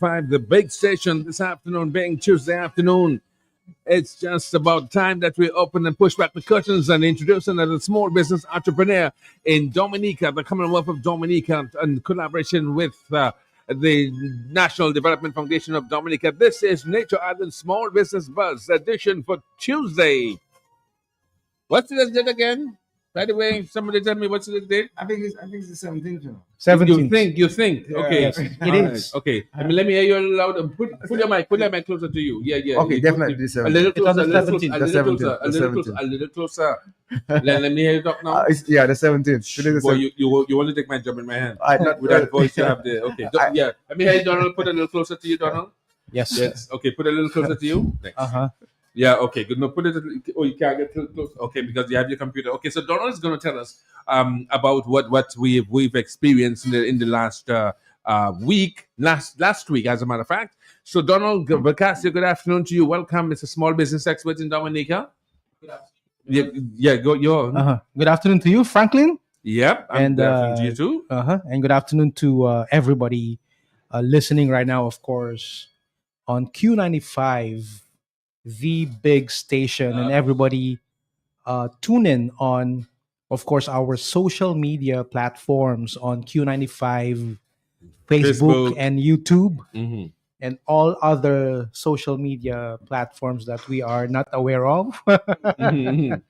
Q95, the big station this afternoon, being Tuesday afternoon. It's just about time that we open and push back the curtains and introduce another small business entrepreneur in Dominica, the Commonwealth of Dominica, in collaboration with the National Development Foundation of Dominica. This is Nature Island Small Business Buzz edition for Tuesday. What's the date again? By the way, somebody tell me what's the date? I think it's the 17th. You 17th. think. Okay. Yes, it All right. is. Okay. Let me hear you loud. Put your mic closer to you. Yeah. Okay, definitely the A little 17th. closer, It's on the 17th. a little closer. Let me hear you talk now. The 17th. Today the Boy, 17th. you want to take my job in my hand Not with that voice you have there. Okay. I- Yeah. Let me hear you, Donald. Put a little closer to you, Donald. Yes. Yes. Okay. Put a little closer to you. Next. Uh-huh. Yeah, okay, good. No, put it. Oh, you can't get too close. Okay, because you have your computer. Okay, so Donald is going to tell us about what we've experienced in the last week, last week, as a matter of fact. So Donald, good afternoon to you. Welcome, Mr. Small Business Expert in Dominica. Yeah, go. Uh-huh. Good afternoon to you, Franklin. Yep, And, good afternoon to you too. And good afternoon to everybody listening right now, of course, on Q95, the big station, and everybody tune in on, of course, our social media platforms on Q95, Facebook, Facebook. and YouTube, Mhm. and all other social media platforms that we are not aware of. Mhm.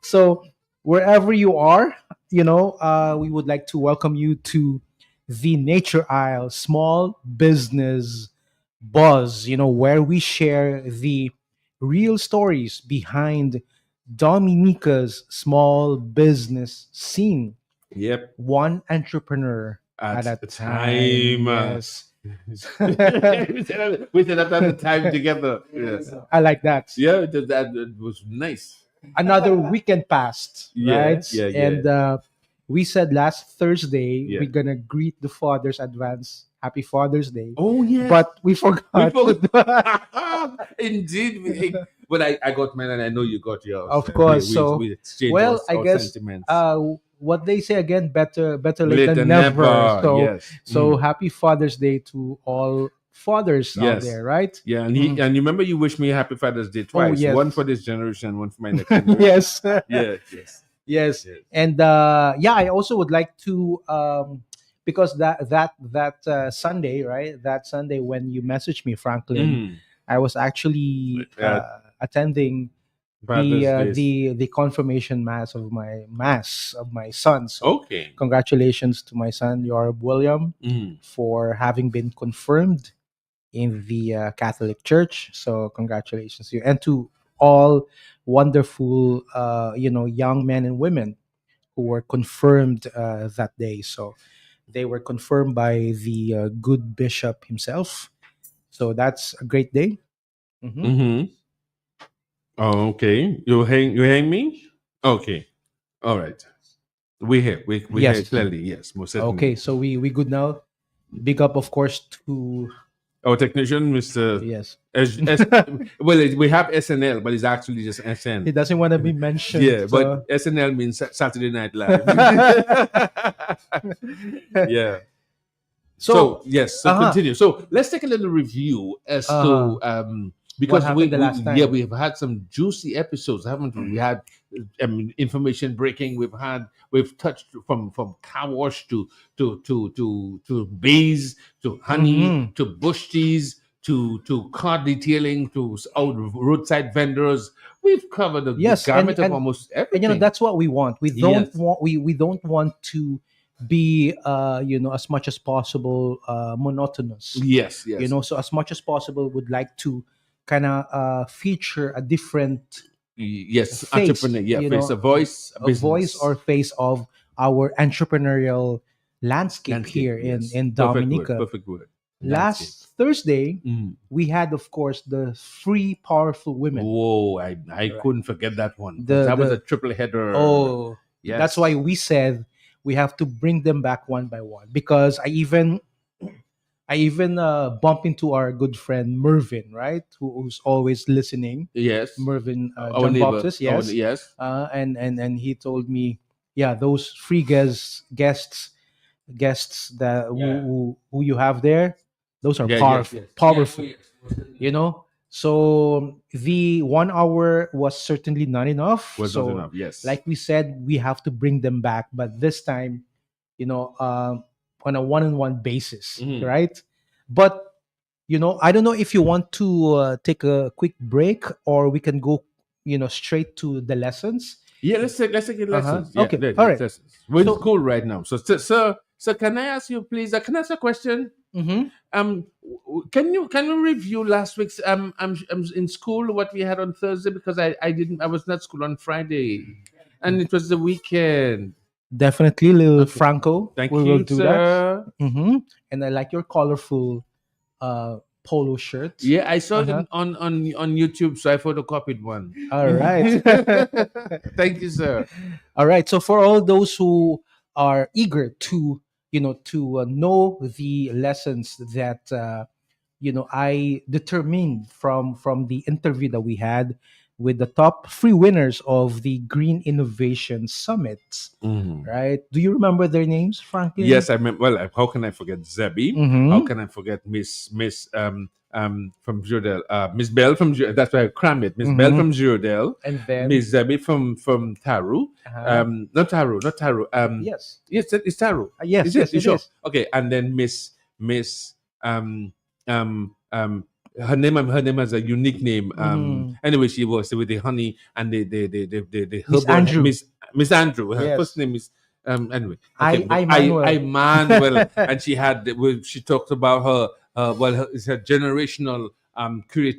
So wherever you are, we would like to welcome you to the Nature Isle Small Business Buzz, where we share the real stories behind Dominica's small business scene, Yep. one entrepreneur At at a the time. time. Yes. we said that at the time together. Yes. I like that. Yeah, that was nice. Another weekend passed, Yeah, right? yeah. And we said last Thursday Yeah. we're gonna greet the fathers advance happy Father's Day, Oh yeah. but we forgot. Indeed. But I got mine and I know you got yours. Of course. So, we exchanged well, I our guess sentiments. what they say again, better late Late than than never. So, yes. so happy Father's Day to all fathers out Yes. there, right? Yeah, and and you remember you wished me Happy Father's Day twice. yes. One for this generation, one for my next generation. Yes. Yes. Yes. Yes. And I also would like to because that Sunday, right? That Sunday when you messaged me, Franklin, Mm. I was actually attending Father's Day. the confirmation mass of my son. So Okay. congratulations to my son, Yorb William, Mm. for having been confirmed in the Catholic Church. So congratulations to you and to all wonderful, young men and women who were confirmed that day. So they were confirmed by the good bishop himself. So that's a great day. Mhm. Mm-hmm. Oh, okay. You hang me? Okay. All right. We hear. We hear Yes. clearly. Yes, most certainly. Okay, so we good now. Big up, of course, to Our technician, Mr. yes. Well, we have SNL, but it's actually just He SN. doesn't want to be mentioned. Yeah, so- but SNL means Saturday Night Live. Yeah. So yes, so uh-huh. continue. So let's take a little review as to because What we, happened the last time? yeah, we've had some juicy episodes, haven't we? We had information breaking. We've touched from car wash to bees to honey Mhm. to bush teas to car detailing to roadside vendors. We've covered the Yes, gamut of and- almost everything. and that's what we want. We don't Yes. want we don't want to be as much as possible monotonous. Yes, yes. So as much as possible would like to kind of feature a different Yes, face, entrepreneur. Yeah, you face know, a voice, a voice or face of our entrepreneurial landscape, here yes. in Dominica. Perfect word. Last Thursday, Mm. we had, of course, the three powerful women. Whoa, I couldn't forget that one. The- that was the- a triple header. Oh, yes. that's why we said we have to bring them back one by one, because I even bump into our good friend Mervin, right, who's always listening. Yes. Mervin Our John neighbor. Baptist, yes. Yes. And he told me, yeah, those free guests that Yeah. who you have there, Those are Yeah, yes, powerful, yes. powerful. Yes, yes. You know. So the 1 hour was certainly not enough. Was not So, enough. Yes. like we said, we have to bring them back, but this time, on a one-on-one basis, Mhm. right? But I don't know if you want to take a quick break, or we can go, straight to the lessons. Yeah, let's take your Uh-huh. lessons. Yeah, Okay. All right. lessons. We're in So, school right now. So, sir, can I ask you, please? Can I ask a question? mhm. Can you review last week's in school what we had on Thursday, because I was not school on Friday, and it was the weekend. Definitely, little Okay, Franco. thank We will you, do that. sir. And I like your colorful polo shirt. Yeah, I saw it Uh-huh. on YouTube, so I photocopied one. All right. Thank you, sir. All right. So for all those who are eager to, know the lessons that I determined from the interview that we had with the top three winners of the Green Innovation Summit. Mhm. Right? Do you remember their names, Franklin? Yes, I mean, well, how can I forget Zebby? How Mm-hmm. can I forget Miss from Judel, Miss Bell from that's why I cram it. Miss Bell Mm-hmm. from Judel, And then, Miss Zebby from Taru, not Taru. yes, Yes, it's Taru. yes, Is it? yes, You it sure? is. Okay, and then Miss her name has a unique name. Mm-hmm. Anyway, she was with the honey and the Miss herbal Andrew. Miss Andrew. Her first Yes. name is anyway. Okay, but I I Manuel. Manuel, and she talked about it's her generational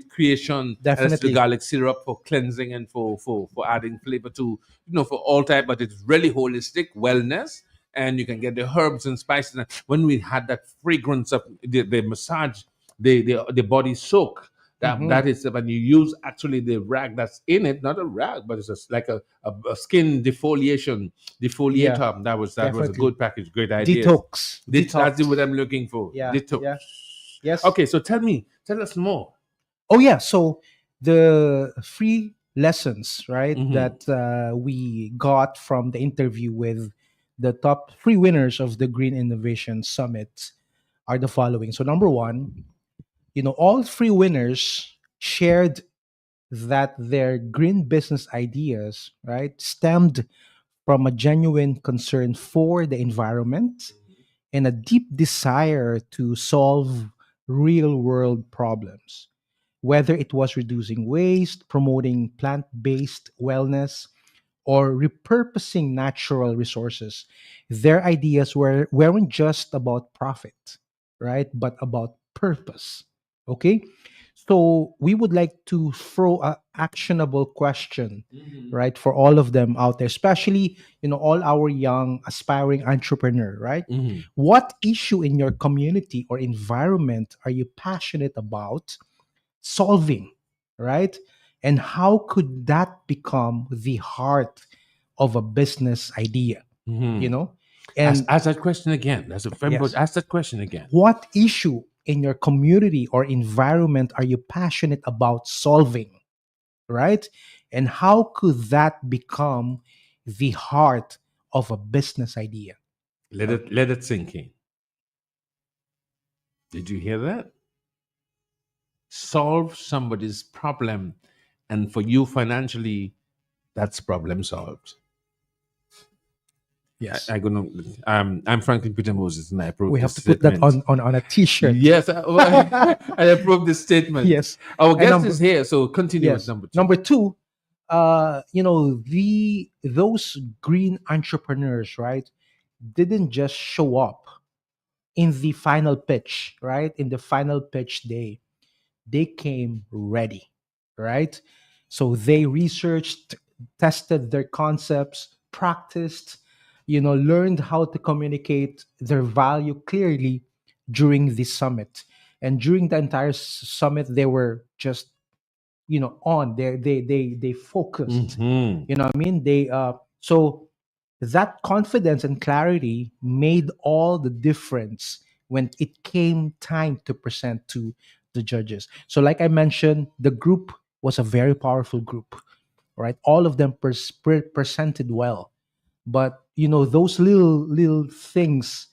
creation, and that's the Definitely. garlic syrup for cleansing and for adding flavor to, for all type, but it's really holistic wellness. And you can get the herbs and spices. And when we had that fragrance of the massage, the body soak, Mm-hmm. that is when you use actually the rag that's in it, not a rag, but it's just like a skin Yeah, defoliator. That was a definitely. good package, great ideas. Detox. That's Detox. what I'm looking for. Yeah, Detox. yeah. Yes. Okay, so tell us more. Oh yeah. So the free lessons, right, Mhm. that we got from the interview with the top three winners of the Green Innovation Summit are the following. So number one, all three winners shared that their green business ideas, right, stemmed from a genuine concern for the environment and a deep desire to solve real world problems. Whether it was reducing waste, promoting plant based wellness, or repurposing natural resources, their ideas weren't just about profit, right? But about purpose. Okay? So we would like to throw a actionable question, Mhm. right, for all of them out there, especially, all our young aspiring entrepreneur, right? Mhm. What issue in your community or environment are you passionate about solving, right? And how could that become the heart of a business idea, you Mhm. know? Ask, And ask that question again. That's a very important. yes, Ask that question again. what issue in your community or environment are you passionate about solving, right? And how could that become the heart of a business idea? Let it sink in. Did you hear that? Solve somebody's problem, and for you financially, that's problem solved. Yes. I'm Franklin Peter Moses, and I approve We this have to put that statement. on a t-shirt. Yes, I approve this statement. Yes. Our And guest is here, so continue with yes. number two. Number two, those green entrepreneurs, right, didn't just show up in the final pitch, right? In the final pitch day. They came ready, right? So they researched, tested their concepts, practiced, learned how to communicate their value clearly during the summit. And during the entire summit, they were just, on. They focused. Mhm. You know what I mean? So that confidence and clarity made all the difference when it came time to present to the judges. So like I mentioned, the group was a very powerful group, right? All of them presented well, but those little things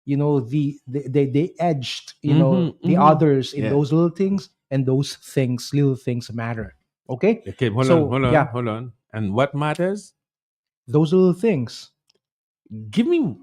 they edged the Mm-hmm. others in Yeah. those little things, and those things little things matter. Okay, Okay, so yeah, hold on. And what matters? those little things. Give me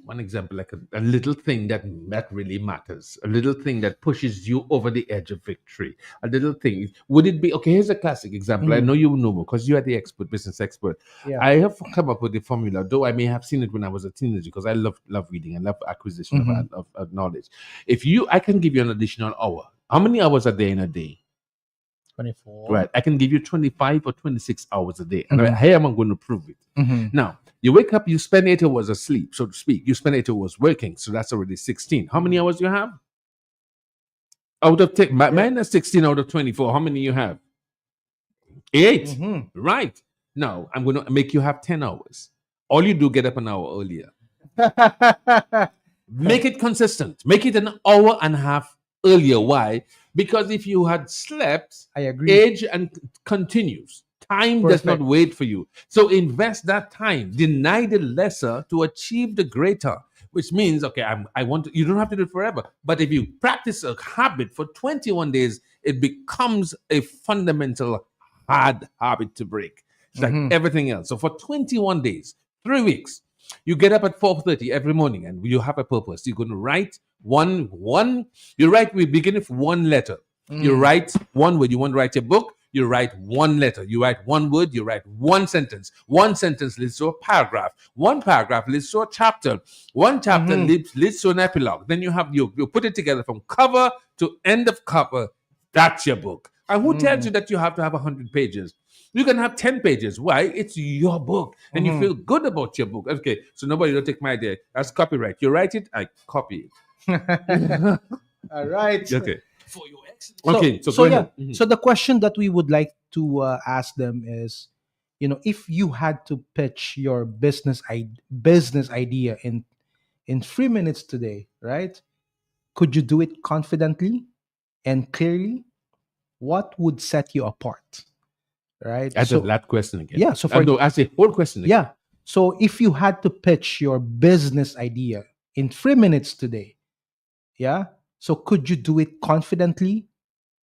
one example, like a little thing that really matters, a little thing that pushes you over the edge of victory, a little thing. Would it be okay? Here's a classic example. I Mhm. know you know because you are the expert, business expert. Yeah. I have come up with the formula, though I may have seen it when I was a teenager because I love reading and love acquisition Mhm. of knowledge. If you, I can give you an additional hour. How many hours are there in a day? 24. Right. I can give you 25 or 26 hours a day. And Mhm. here I'm going to prove it. Mhm. Now, you wake up, you spend 8 hours asleep, so to speak. You spend 8 hours working. So that's already 16. How many hours you have? Out of Yeah. minus 16 out of 24. How many you have? 8. Mhm. Right. Now, I'm going to make you have 10 hours. All you do, get up an hour earlier. Make it consistent. Make it an hour and a half earlier. Why? Because if you had slept, I agree. age and continues. Time does not Perfect. wait for you. So invest that time. Deny the lesser to achieve the greater. Which means, okay, I want to, you don't have to do it forever. But if you practice a habit for 21 days, it becomes a fundamental hard habit to break. It's like Mhm. everything else. So for 21 days, 3 weeks, you get up at 4:30 every morning and you have a purpose. You're going to write you write, we begin with one letter. You Mm. write one word. You want to write your book, you write one letter. You write one word, you write one sentence. One sentence leads to a paragraph. One paragraph leads to a chapter. One chapter Mhm. leads to an epilogue. Then you put it together from cover to end of cover. That's your book. And who tells Mm. you that you have to have 100 pages? You can have 10 pages. Why? It's your book. And you Mhm. feel good about your book. Okay, so nobody don't take my idea. That's copyright. You write it, I copy it. All right. Okay. So Okay, so so go yeah. ahead. Mhm. So the question that we would like to ask them is, if you had to pitch your business idea in 3 minutes today, right? Could you do it confidently and clearly? What would set you apart, right? That's a So that question again. yeah. So for No, ask the whole question again. yeah. So if you had to pitch your business idea in 3 minutes today, yeah. So could you do it confidently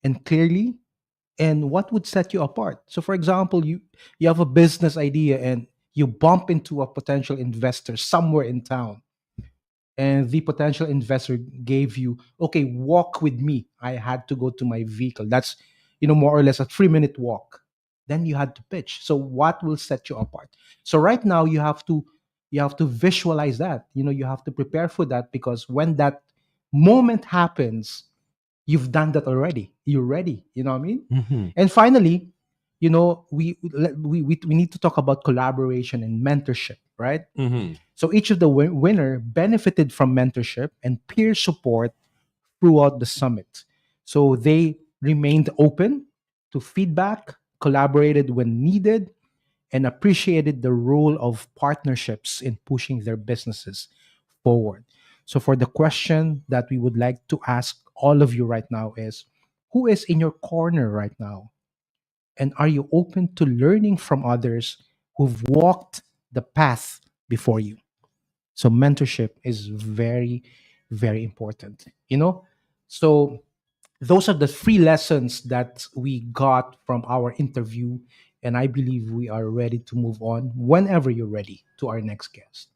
and clearly? And what would set you apart? So for example, you have a business idea and you bump into a potential investor somewhere in town, and the potential investor gave you, okay, walk with me. I had to go to my vehicle. That's more or less a 3-minute walk. Then you had to pitch. So what will set you apart? So right now you have to visualize that. You have to prepare for that, because when that moment happens, you've done that already. You're ready. You know what I mean? Mhm. And finally, we need to talk about collaboration and mentorship, right? Mhm. So each of the winner benefited from mentorship and peer support throughout the summit. So they remained open to feedback, collaborated when needed, and appreciated the role of partnerships in pushing their businesses forward. So for the question that we would like to ask all of you right now is, who is in your corner right now? And are you open to learning from others who've walked the path before you? So mentorship is very, very important. So those are the three lessons that we got from our interview, and I believe we are ready to move on whenever you're ready to our next guest.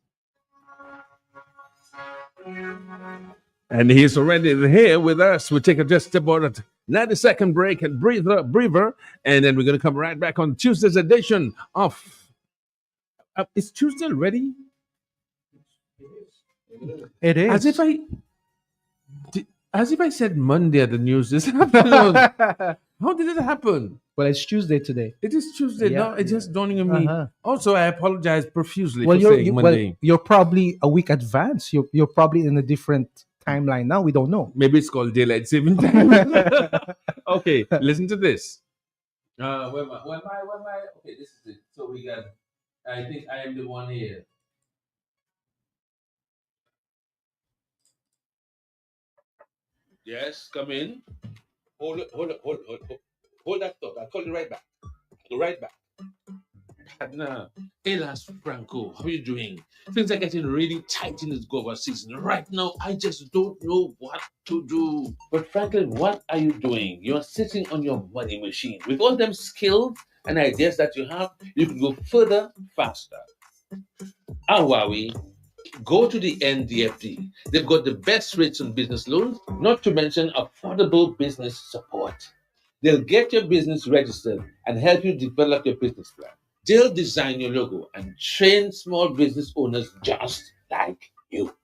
And he's already here with us. We take just about a 90-second break and breather, and then we're going to come right back on Tuesday's edition of. Is Tuesday already? It As if is. I did, as if I said Monday at the news this afternoon. Well, How did it happen? it's Tuesday today. It is Tuesday. Yeah. No, it's just dawning on me. Uh-huh. Also, I apologize profusely Well, for you're saying you, well, Monday. you're probably a week advance. You're probably in a different timeline now. We don't know. Maybe it's called daylight saving time. Okay, listen to this. Okay, this is it. So we got. I think I am the one here. Yes, come in. Hold it, hold it, hold that thought. I'll call you right back. I'll go right back. Partner, Elas Franco, how are you doing? Things are getting really tight in this Gova season. Right now, I just don't know what to do. But Franklin, what are you doing? You're sitting on your money machine. With all them skills and ideas that you have, you can go further, faster. Huawei, go to the NDFD. They've got the best rates on business loans, not to mention affordable business support. They'll get your business registered and help you develop your business plan. They'll design your logo and train small business owners just like you.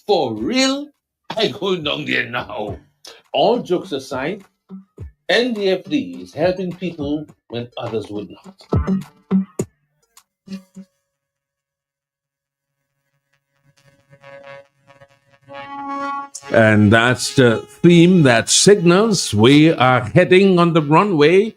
For real? I go down there now. All jokes aside, NDFD is helping people when others would not. And that's the theme that signals we are heading on the runway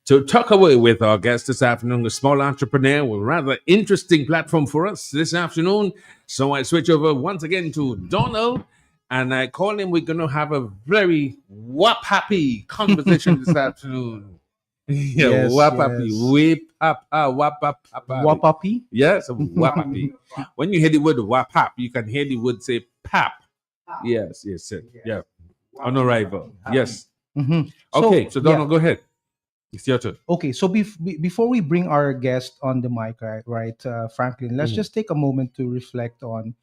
to talk away with our guest this afternoon, a small entrepreneur with a rather interesting platform for us this afternoon. So I switch over once again to Donald and I call him. We're going to have a very wap happy conversation this afternoon. Yeah, Yes, wap happy, yes. whip up, wap up, Wapapi? Yes, wap happy. When you hear the word wap up, you can hear the word say pap. Yes, yes, yes. Yeah. On arrival. Yes. Mhm. Okay, so yeah. Donald, go ahead. It's your turn. Okay, so before we bring our guest on the mic, right, Franklin, let's Mhm. just take a moment to reflect on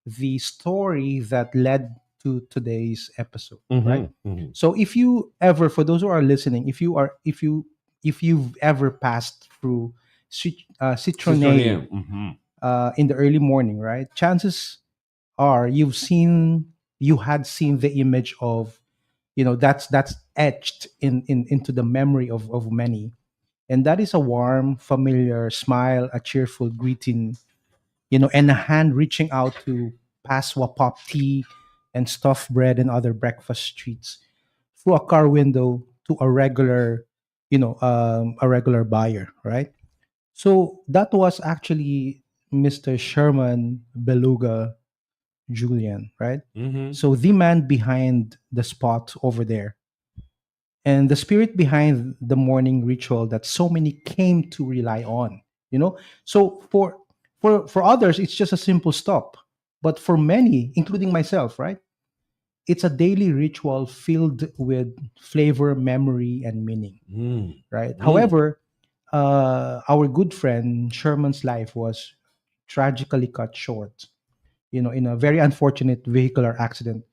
the story that led to today's episode, right? So if you ever, for those who are listening, if you've ever passed through Citronelle in the early morning, right? Chances are you had seen the image of, that's etched into the memory of many, and that is a warm, familiar smile, a cheerful greeting, and a hand reaching out to pass pop tea and stuffed bread and other breakfast treats through a car window to a regular buyer, right? So that was actually Mr. Sherman Beluga Julian, right? So the man behind the spot over there, and the spirit behind the morning ritual that so many came to rely on. So for others, it's just a simple stop, but for many, including myself, right, it's a daily ritual filled with flavor, memory, and meaning, right? However, our good friend Sherman's life was tragically cut short, in a very unfortunate vehicular accident,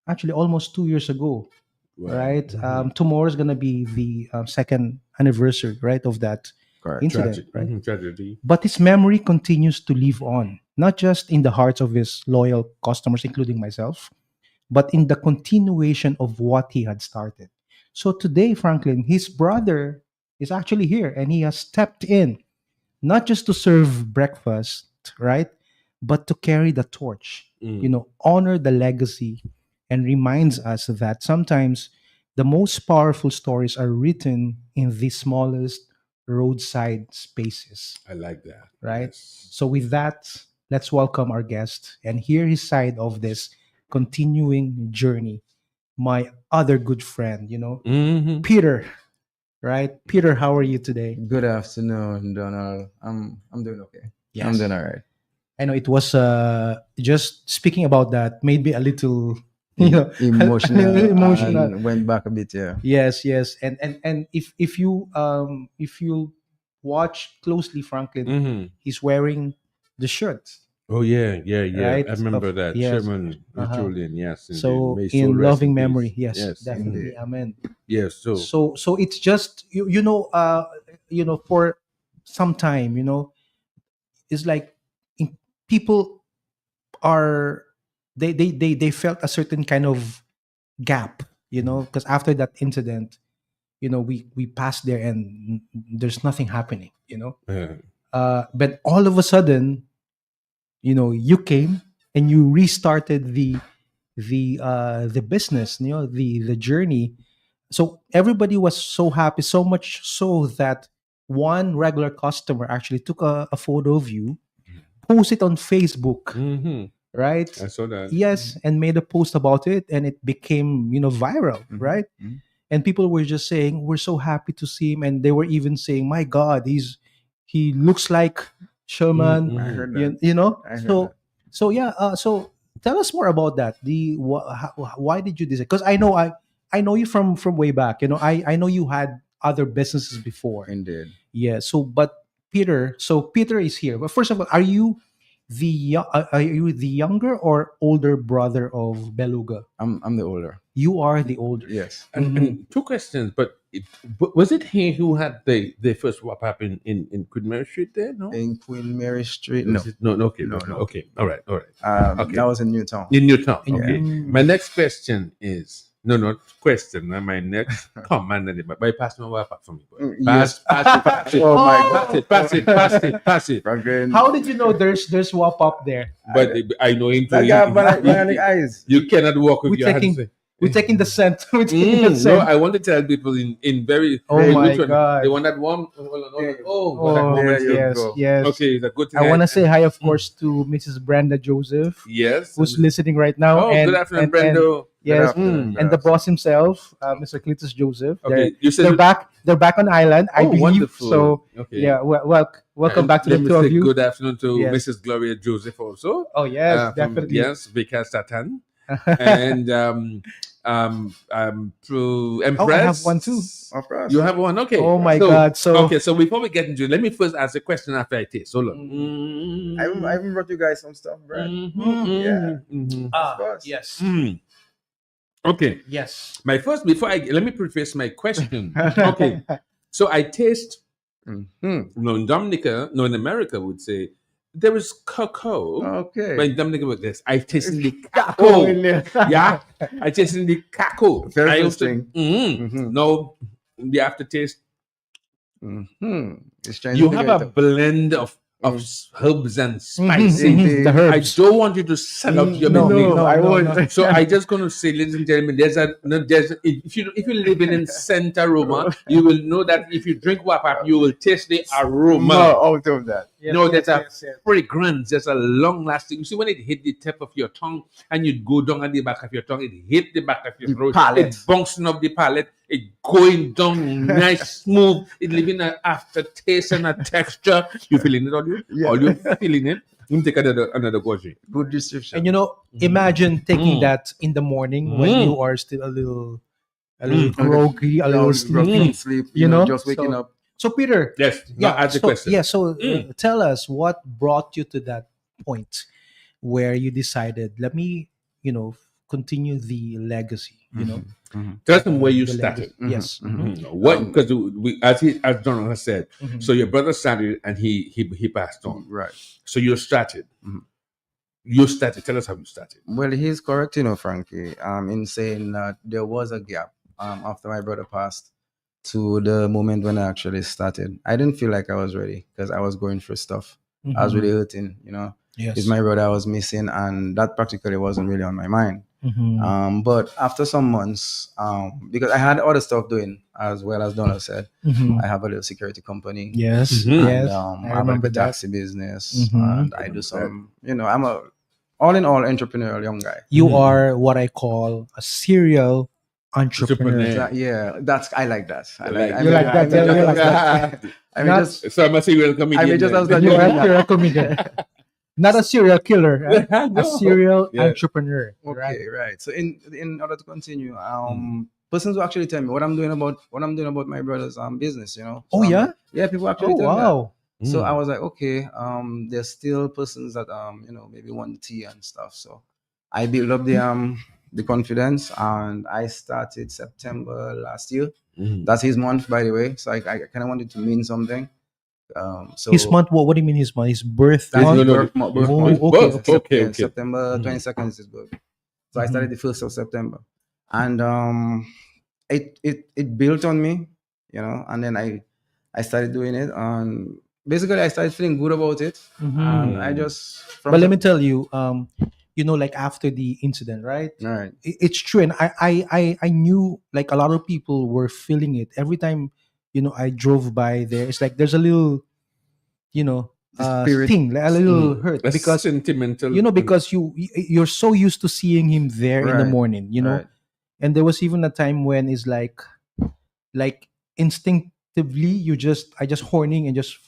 actually almost 2 years ago, right? Tomorrow is gonna be the second anniversary, right, of that Correct. incident, right? Tragedy. But his memory continues to live on, not just in the hearts of his loyal customers, including myself, but in the continuation of what he had started. So today, Franklin, his brother is actually here, and he has stepped in, not just to serve breakfast, right, but to carry the torch, honor the legacy, and reminds us that sometimes the most powerful stories are written in the smallest roadside spaces, I like that. right? Yes. So, with that, let's welcome our guest and hear his side of this continuing journey. My other good friend, Peter, right? Peter, how are you today? Good afternoon, Donald. I'm doing okay. I'm Yes. doing all right. I know it was just speaking about that made me a little, Emotional, a little emotional. and went back a bit. Yeah. Yes, yes, and if you watch closely, Franklin, he's wearing the shirt, Oh yeah, yeah, yeah. right? I remember that. Yes. Sherman Julian, yes. Indeed. So May his soul in rest loving in peace. memory, yes, Yes. definitely, Indeed. amen. Yes. So So it's just for some time, it's like in, people are they felt a certain kind of gap, because after that incident, we passed there and there's nothing happening, but all of a sudden, you came and you restarted the business, the journey. So everybody was so happy, so much so that one regular customer actually took a photo of you, post it on Facebook, right? I saw that. Yes, and made a post about it, and it became viral, right? And people were just saying, we're so happy to see him, and they were even saying, my God, he looks like Sherman. Mhm. I heard that. You know. I heard So that. so yeah. So tell us more about that. Why did you decide? Because I know you from way back. You know, I know you had other businesses before. Indeed. Yeah. So Peter is here. But first of all, are you the younger or older brother of Beluga? I'm the older. You are the older. Yes. And two questions, but was it he who had the first WAP app in Queen Mary Street there? No? In Queen Mary Street. No. Was it- no, okay, No, no. okay, all right. Okay. That was in Newtown. In Newtown, In okay. Newtown. My next question is not question. My next comment, but pass my WAP app for me. boy. Mm, Pass, yes. pass it. Oh my Pass it. Franklin. How did you know there's WAP up there? But I know him. That too. guy have bionic eyes. You cannot walk with We're your hands. taking- We're taking the scent. We're taking the No, scent. I want to tell people in very. Oh very my which one? God. The one that won. That Oh, moment. you yes, go. yes. Okay, it's a good thing. I want to say hi, of course, to Mrs. Brenda Joseph, yes. who's listening right now. Oh, good afternoon, Brendo. yes, Good afternoon. and the boss himself, Mr. Cletus Joseph. Okay, you said They're back. They're back on island, I Oh, believe. wonderful. So Okay. yeah, welcome back to Let the me two of say you. good afternoon to Yes. Mrs. Gloria Joseph also. Oh yes, From- definitely. Yes, Vikas Satan. And through Empress. Oh, I have one too. Of course. You have one, okay. Oh my God, so- okay, so before we get into it, let me first ask a question after I taste. Hold on. I even brought you guys some stuff, bro. Yeah. Ah, Of course. yes, Okay, yes. my first let me preface my question. Okay, so I taste. Mhm. In Dominica, in America, would say there is cocoa. Okay. But in Dominica, with this, I tasted the Oh, cacao. Yeah, I tasted the cacao. Very I also- interesting. Mhm. No, the aftertaste. It's trying You to have figure a it out. blend of herbs and spices. Mhm. The I herbs. don't want you to sell out your No, business. no, I no, won't. no. So I just gonna say, ladies and gentlemen, if you live in Santa Roma, you will know that if you drink Wapap, you will taste the aroma. No, out of that. Yes, No, yes, there's a yes, yes. fragrance. There's a long lasting. You see, when it hit the tip of your tongue and you go down at the back of your tongue, it hit the back of your The throat. palate. It bouncing up the palate. It going down nice, smooth. It leaving an aftertaste and a texture. You feeling it, all you? Yeah. All you feeling it? Let me take another gorge. Good description. And you know, imagine taking Mm. that in the morning when Mm. you are still a little Mm. groggy, a You little know, sleepy. roughly sleep, You know, just waking so- up. So Peter, Yes. Now ask the so, question. yeah. So Mm. tell us what brought you to that point where you decided, let me, continue the legacy. You know, Tell them where you the started. legacy. Yes. What? Because as Donald has said, Mhm. so your brother started and he passed on. Right. So you started. Mhm. You started. Tell us how you started. Well, he's correct, Frankie, in saying that there was a gap after my brother passed to the moment when I actually started. I didn't feel like I was ready because I was going through stuff. I was Mhm. really hurting. Yes. It's my brother I was missing, and that practically wasn't really on my mind. Mhm. But after some months, because I had other stuff doing as well, as Donald said, Mhm. I have a little security company. Yes. Mhm. Yes. And, I I have remember a that. taxi business, Mhm. and I do some. I'm a all in all entrepreneurial young guy. You Mhm. are what I call a serial entrepreneur. Entrepreneur. Yeah, I like that. I like. You like that, yeah, you like that. I mean, Not- just So I must say, welcome. I mean, just as You're a serial comedian. Not a serial killer, a serial Yeah. entrepreneur. Right? okay, right. So in order to continue, persons will actually tell me what I'm doing about my brother's business. Oh, yeah? Yeah, people actually Oh tell me that. wow. So I was like, okay, there's still persons that maybe want tea and stuff. So I built up the confidence, and I started September last year. That's his month, by the way. So I kind of wanted to mean something. So His month. What do you mean his month? His birth That's month? his birth month. Oh, month. okay, okay. Okay, Yeah, okay. September Mhm. 22nd is his birth. So I started the 1st of September, and it built on me, and then I started doing it, and basically I started feeling good about it, Mhm. and I just. But let me tell you, like after the incident, right? All right. It's true, and I knew like a lot of people were feeling it every time. I drove by there. It's like there's a little, The spirit. thing, like a little hurt That's because sentimental. because you're so used to seeing him there in the Right. morning, Right. and there was even a time when it's like instinctively I just horning and just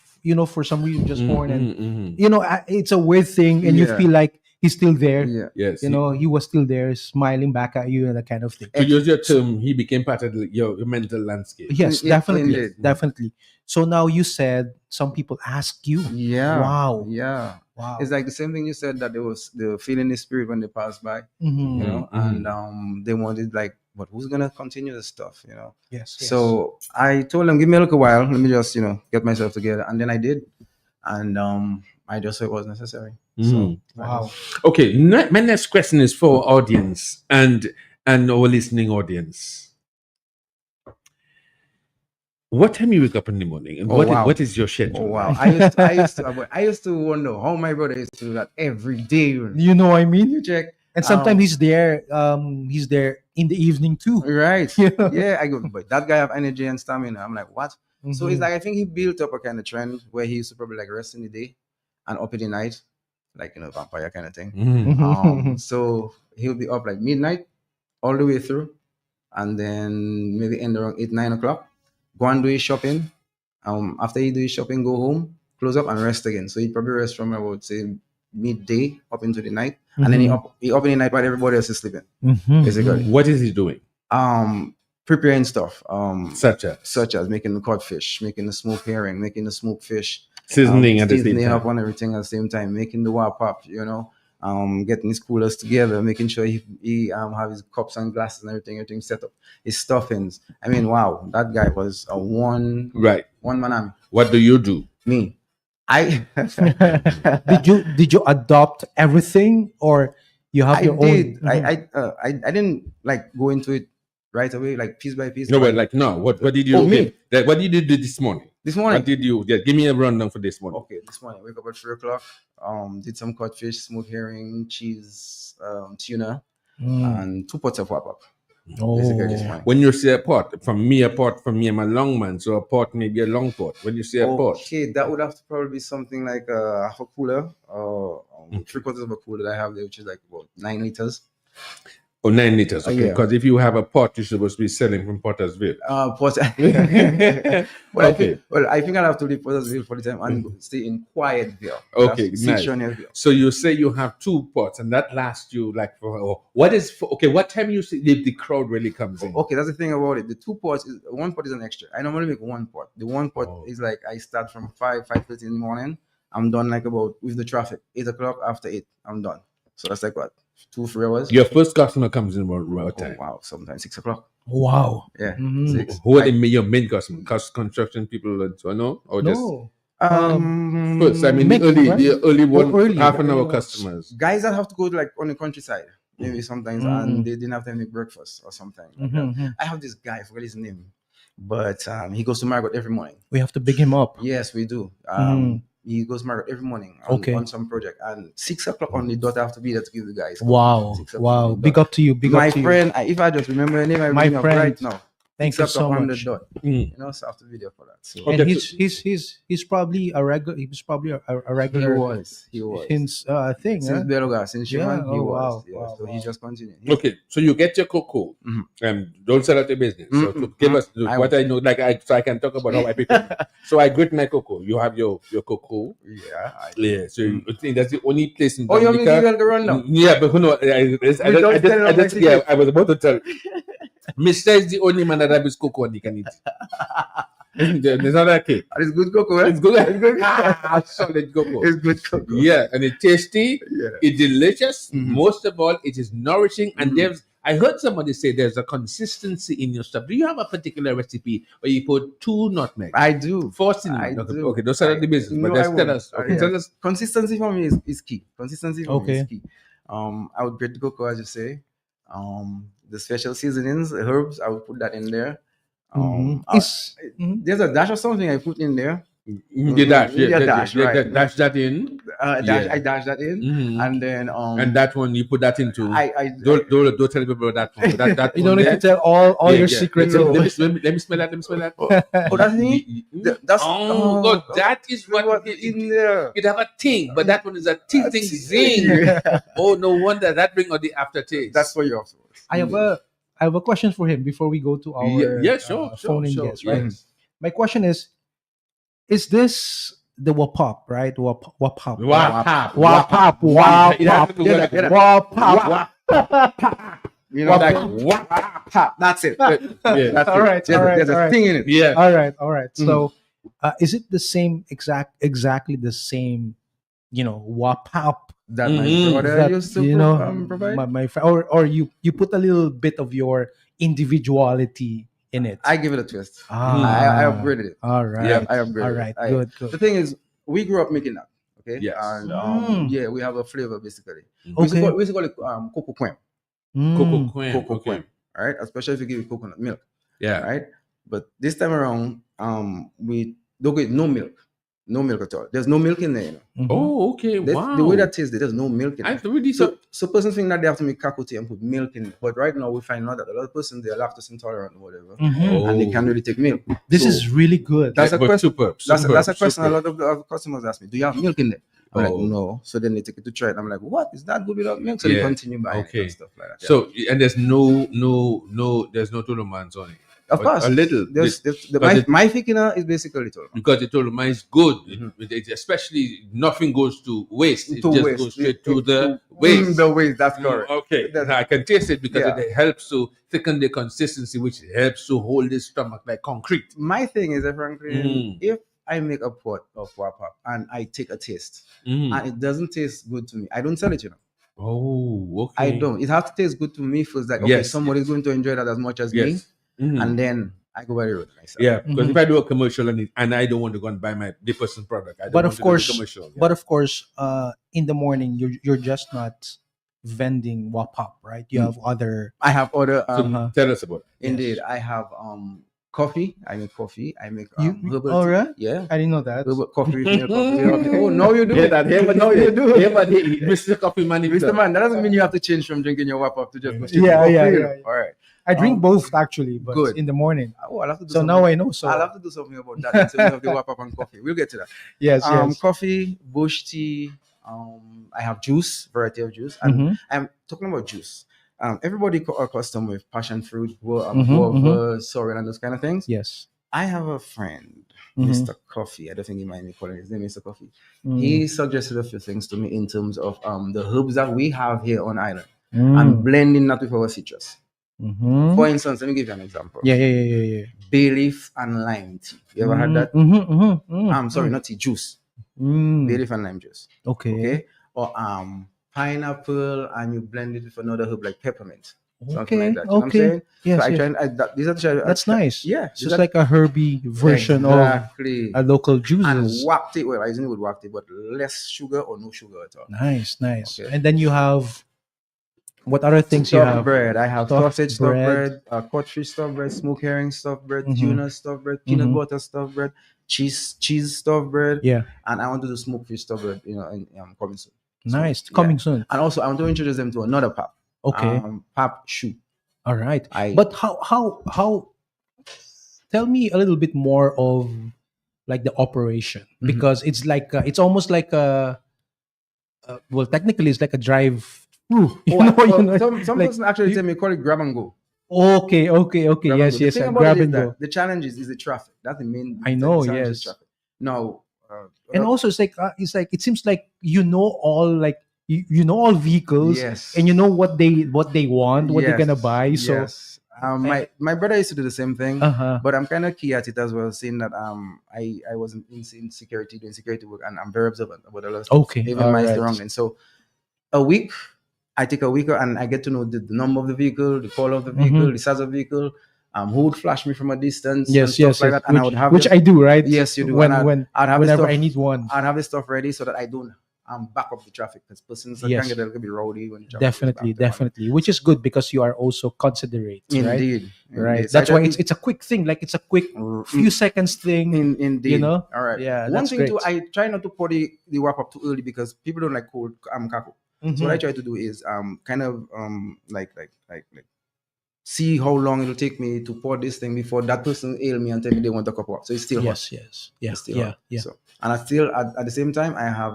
for some reason just born, and mhm. it's a weird thing, and you Yeah. feel like he's still there. Yeah. Yes. He was still there, smiling back at you, and that kind of thing. To use your term, he became part of your mental landscape. Yes, Yeah, definitely, indeed. definitely. So now you said some people ask you. Yeah. Wow. Yeah. Wow. It's like the same thing you said, that there was the feeling the spirit when they passed by, Mhm. you know, Mhm. and they wanted, like, but who's gonna continue the stuff, you know? Yes. So I told them, give me a little while, let me just, get myself together, and then I did, and I just saw it was necessary. So Mhm. I Wow. just- Okay, my next question is for our audience and our listening audience. What time you wake up in the morning, and Oh, wow. what is your schedule? Oh wow! like? I used to wonder how my brother used to do that every day. You know what I mean? You check, And sometimes Um, he's there. He's there in the evening too. right? Yeah. Yeah, I go, but that guy have energy and stamina. I'm like, what? So it's Mhm. like, I think he built up a kind of trend where he used to probably like rest in the day and up in the night, like, vampire kind of thing. Mhm. So he'll be up like midnight all the way through, and then maybe end around 8, 9 o'clock. Go and do his shopping. After he do his shopping, go home, close up, and rest again. So he probably rest from, I would say, midday up into the night, and then he up in the night while everybody else is sleeping. Mhm. Basically, What is he doing? preparing stuff, Such as such as making the codfish, making the smoked herring, making the smoked fish, seasoning at the same seasoning time. up on everything at the same time, making the wap up, getting his coolers together, making sure he have his cups and glasses and everything set up, his stuffings. I mean, wow, that guy was a one Right. man army. What do you do? Me, I Did you adopt everything, or you have I your did. own? Mhm. I didn't like go into it right away, like piece by piece. No, but but like no. What did you? Oh, okay, me. what did you do this morning? This morning. What did you? Yeah, give me a rundown for this morning. Okay, this morning, wake up at 3 o'clock. Did some codfish, smoked herring, cheese, tuna, Mm. and 2 pots of wap up. Oh. Basically, this morning. When you say a pot, from me I'm a long man, so a pot may be a long pot. When you say a pot, Okay, that would have to probably be something like half a cooler, 3/4 of a cooler that I have there, which is like about 9 liters. or 9 liters, okay? Yeah. Because if you have a pot, you're supposed to be selling from Pottersville. Pot. Okay. I think I'll have to leave Pottersville for the time and stay in Quietville. Okay, That's nice. Citronellville. So you say you have 2 pots, and that lasts you like for what is for, okay? What time you see the crowd really comes in? Okay, that's the thing about it. The 2 pots is 1 pot is an extra. I normally make 1 pot. The 1 pot Oh. is like I start from 5:30 in the morning. I'm done like about with the traffic 8 o'clock. After 8, I'm done. So that's like what 2-3 hours. Your first customer comes in what Oh, time? wow, sometimes 6 o'clock. Wow. Yeah, Mhm. 6. Who are your main customer? Construction people and so no, or just No. first? I mean, Make- right? the early one, early, half an the hour early ones. customers. Guys that have to go like on the countryside, maybe sometimes, Mhm. and they didn't have time to make breakfast or something. Like that. Mhm. I have this guy, I forget his name, but he goes to Margaret every morning. We have to big him up. Yes, we do. Mhm. He goes to Margaret every morning Okay. on some project, and 6 o'clock on the dot I have to be there to give the guys. Wow. 6 o'clock Wow. on the Big dot. up to you. Big My up to you. friend, if I just remember your name, I My bring up friend. right now. Thank you 6 so o'clock on the much. dot. Mm. So I have to be there for that. So Okay, And so- he's probably a regular. He was probably a he regular was. since thing. Since huh? Beluga, since Yeah, Shimon, he oh, was. wow, Yeah, wow, so he wow. just continued. Okay, so you get your cocoa, Mhm. don't sell out the business. So to give us I what will. I know, so I can talk about how I prepare. So I grate my cocoa. You have your cocoa. Yeah. Yeah, so you think that's the only place in Oh, you want me to give Dominica. you a rundown? Yeah, but no, I was about to tell. Mr. is the only man that has cocoa and he can eat. There's not that cake. It's good cocoa, eh? It's good. Solid cocoa. It's good cocoa. Yeah, and it's tasty. Yeah. It's delicious. Mhm. Most of all, it is nourishing. And Mhm. I heard somebody say there's a consistency in your stuff. Do you have a particular recipe where you put 2 nutmeg? I do. 4 cinnamon. I Okay, do. okay, don't start the business, but No, just I tell won't. us. Okay, Yeah. tell us. Consistency for me is key. Consistency for me Okay. is key. I would grate the cocoa, as you say. The special seasonings, the herbs, I would put that in there. Mhm. I- Mhm. There's a dash of something I put in there. The dash, Yeah, dash, right. dash that in. Yeah. I dash that in, Mhm. and then And that one you put that into. I don't tell people about that one. That You one don't need there. to tell all Yeah, your yeah. secrets. Let me smell that. Let me smell that. oh, that's me. That's Oh, God, that is what in there. it have a thing, but that one is a ting zing. Oh, no wonder that bring out the aftertaste. That's for you afterwards. I have a question for him before we go to our yeah, sure, phone in sure, guest, right? yes. My question is this the wapop, right? Wapop. Wap. Wapop. Wap. It has to be Wapop. with a- Wapop. You know, Like like what? pop. That's it. Yeah. That's All it. right, There's, all right, there's a all right. thing in it. Yeah. All right, all right. Mhm. So, is it the same exactly the same, wapop That Mhm. my brother that used to provide. my friend, or you put a little bit of your individuality in it. I give it a twist. Ah, I upgraded it. All right, Yeah, I upgraded all it. right, I- good, The good. thing is, we grew up making that. Okay. Yes. And Mm. yeah, we have a flavor basically. We used to Okay. call it cocoa quem. Cocoa Mm. Queen. Cocoa Okay. quem. All right. Especially if you give it coconut milk. Yeah. Right. But this time around, we don't get no milk. No milk at all. There's no milk in there. You know? Mhm. Oh, okay. That's Wow. the way that tastes, there's no milk in I it. really So persons think that they have to make kakuti and put milk in it. But right now we find out that a lot of persons they're lactose intolerant or whatever. Mhm. And they Oh. can't really take milk. This So is really good. that's a but question. superb. That's superb, a question a superb. lot of the customers ask me. Do you have milk in there? I'm Oh. like, no. So then they take it to try it. I'm like, what? Is that good without milk? So they Yeah. continue buying it Okay. and stuff like that. So and there's there's no tolerance on it. Of But course, a little There's, bit, the, but my thickener is basically total. because the tolerance is good. Mhm. Especially nothing goes to waste. It To just waste. goes straight It- to it- the to- waste. The waste, that's correct. Okay, That's- now I can taste it because Yeah. it helps to thicken the consistency, which helps to hold the stomach like concrete. My thing is, Franklin, Mm. if I make a pot of wapap and I take a taste Mm. and it doesn't taste good to me, I don't sell it, Oh, okay. I don't. It has to taste good to me first. Like, okay, Yes. somebody's going to enjoy that as much as me. Yes. Mhm. And then I go by the road myself. Yeah, because Mhm. if I do a commercial and I don't want to go and buy the person's product, I don't But want of to do the course, commercial. but of course, in the morning you're just not vending wapop, right? You Mm. have other. I have other So Uh-huh. tell us about it. indeed. I have coffee. I make coffee. I make You herbal all tea. right? Yeah. I didn't know that. Herbal coffee, milk coffee. Oh no, you do. Hear that? Hear what No, he you said. do. Hear what Mr. Coffee Man. Mr. Man, that doesn't mean you have to change from drinking your wap up to just go straight to Yeah, coffee. yeah, yeah. All right. I drink Um, both actually, but good. in the morning. Oh, I'll have to do So something. now I know. So I'll have to do something about that. In terms of the wap up and coffee. We'll get to that. yes, yes. Coffee, bush tea. I have juice, variety of juice, and Mhm. I'm talking about juice. Everybody are accustomed with passion fruit, Mhm, guava, sorrel, and those kind of things. Yes. I have a friend, Mhm. Mr. Coffee. I don't think he mind me calling his name Mr. Coffee. Mm. He suggested a few things to me in terms of the herbs that we have here on island Mm. and blending that with our citrus. Mhm. For instance, let me give you an example. Yeah, yeah, yeah, yeah, yeah. Bay leaf and lime tea. You ever had that? I'm sorry, not tea, juice. Mm. Bay leaf and lime juice. Okay. Okay. Or pineapple and you blend it with another herb like peppermint. Something Okay. like that. You know what I'm Okay. saying? Yes, So I yes. try these are the That's nice. Yeah. It's just like a herby version exactly. of a local And juices. whacked it. Well, I usually would whack it, but less sugar or no sugar at all. Nice, nice. Okay. And then you have what other things you Stuffed have? bread. I have Stuffed sausage stuffed bread. bread, codfish stuffed bread, smoked herring stuffed bread, Mhm. tuna stuffed bread, peanut Mhm. butter stuffed bread, cheese stuffed bread, Yeah. and I want to do smoked fish stuffed bread. Coming soon. Nice. yeah. Coming soon. And also, I want to introduce them to another pap. Okay. Pap shoe. All right. I But how tell me a little bit more of like the operation, Mhm. because it's like it's almost like well, technically it's like a drive through. Some like, person actually you- tell me call it grab and go. Okay, okay. Grab and Yes, go. The yes. thing about Grab it is and that go. the challenge is the traffic. That's the main. I know, the challenge yes. is traffic. Now, And also it's like it seems like you know all like you know all vehicles, yes, and you know what they want, what they're gonna Yes, buy. So yes. My brother used to do the same thing. uh-huh. But I'm kind of key at it as well, seeing that I was in security doing security work, and I'm very observant about a lot of stuff, Okay. even all my right. surroundings. So a week, I take a week and I get to know the number of the vehicle, the color of the vehicle, Mhm. the size of the vehicle, who would flash me from a distance, and Yes, stuff yes, like yes. that, and I would have Which the- I do, right? Yes, you do. When And I'd have the whenever stuff, I need one. I'd have the stuff ready so that I don't back up the traffic, because persons Yes. can get a little bit rowdy when the traffic is Definitely, backed up. definitely. Which is good because you are also considerate, right? Indeed, Right. indeed. So I That's try why to- it's a quick thing. Like it's a quick few seconds thing. Indeed. You know? All right. Yeah, One that's thing too, great. I try not to pour the wrap up too early because people don't like cold kako. So what I Mhm. try to do is kind of like see how long it'll take me to pour this thing before that person hail me and tell me they want a cup of. So it's still hot. Yes, yes. Yeah, It's still yeah, hot. yeah. So and I still at the same time I have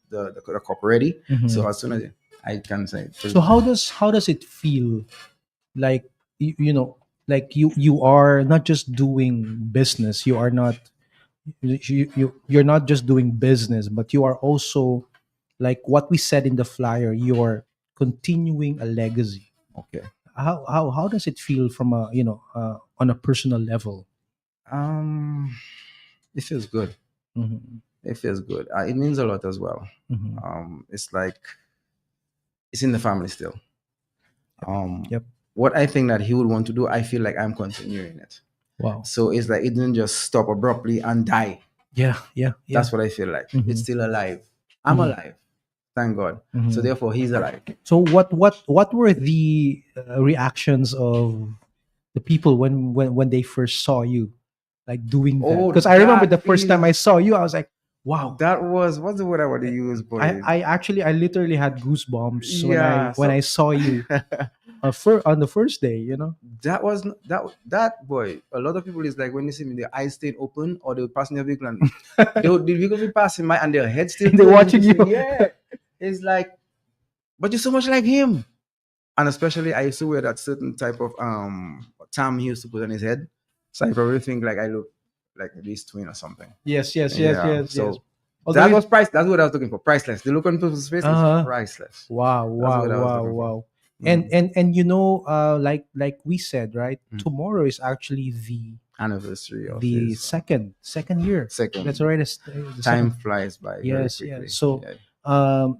the cup ready. Mhm. So as soon as I can say. So how does it feel like you know like you are not just doing business, you are not you're not just doing business, but you are also, like what we said in the flyer, you're continuing a legacy. Okay. How does it feel from a, on a personal level? Um, it feels good. Mhm. It feels good. It means a lot as well. Mhm. It's like it's in the family still. Um, Yep. what I think that he would want to do, I feel like I'm continuing it. Wow. So it's like it didn't just stop abruptly and die. Yeah, yeah, yeah. That's what I feel like. It's Mhm. still alive. I'm Mhm. alive. Thank God. So Mhm. therefore, he's alive. So what were the reactions of the people when they first saw you, like doing that? Oh, Because I remember the that first time I is saw you, I was like, wow. that was what's the word I want to use, boy? I literally had goosebumps when Yeah. I So saw you on the first day. that was that boy. A lot of people is like when they see me, their eyes staying open, or they'll pass in their vehicle and the vehicle be passing by and their head still And they're turning watching to you. see. Yeah, it's like, but you're so much like him. And especially, I used to wear that certain type of tam he used to put on his head, so I probably think like I look like this twin or something. Yes, yes, yes, Yeah. yes, yes. So Although that it, was price. That's what I was looking for. Priceless. The look on people's faces, uh priceless. wow, That's wow, what I was wow, looking for. wow. And Mm. and like we said, right? Mm. Tomorrow is actually Anniversary of the his second year. second. That's right. It's the Time second. flies by very Yes, yes. quickly. So, Yeah. um,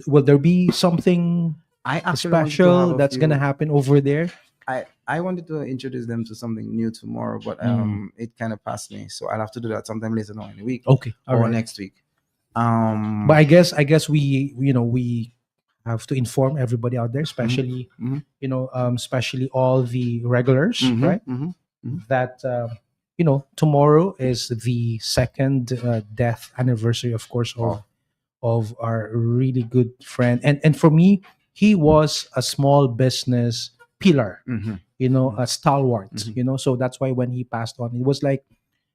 will there be something I actually wanted to have special a that's gonna few. happen over there? I wanted to introduce them to something new tomorrow, but Mm. it kind of passed me, so I'll have to do that sometime later on in the week Okay, all or right. next week. But I guess we have to inform everybody out there, especially Mhm. especially all the regulars, Mhm. right? Mhm. That tomorrow is the second death anniversary, of course, Oh. of our really good friend, and for me, he was a small business pillar, Mhm. a stalwart, Mhm. so that's why when he passed on, it was like,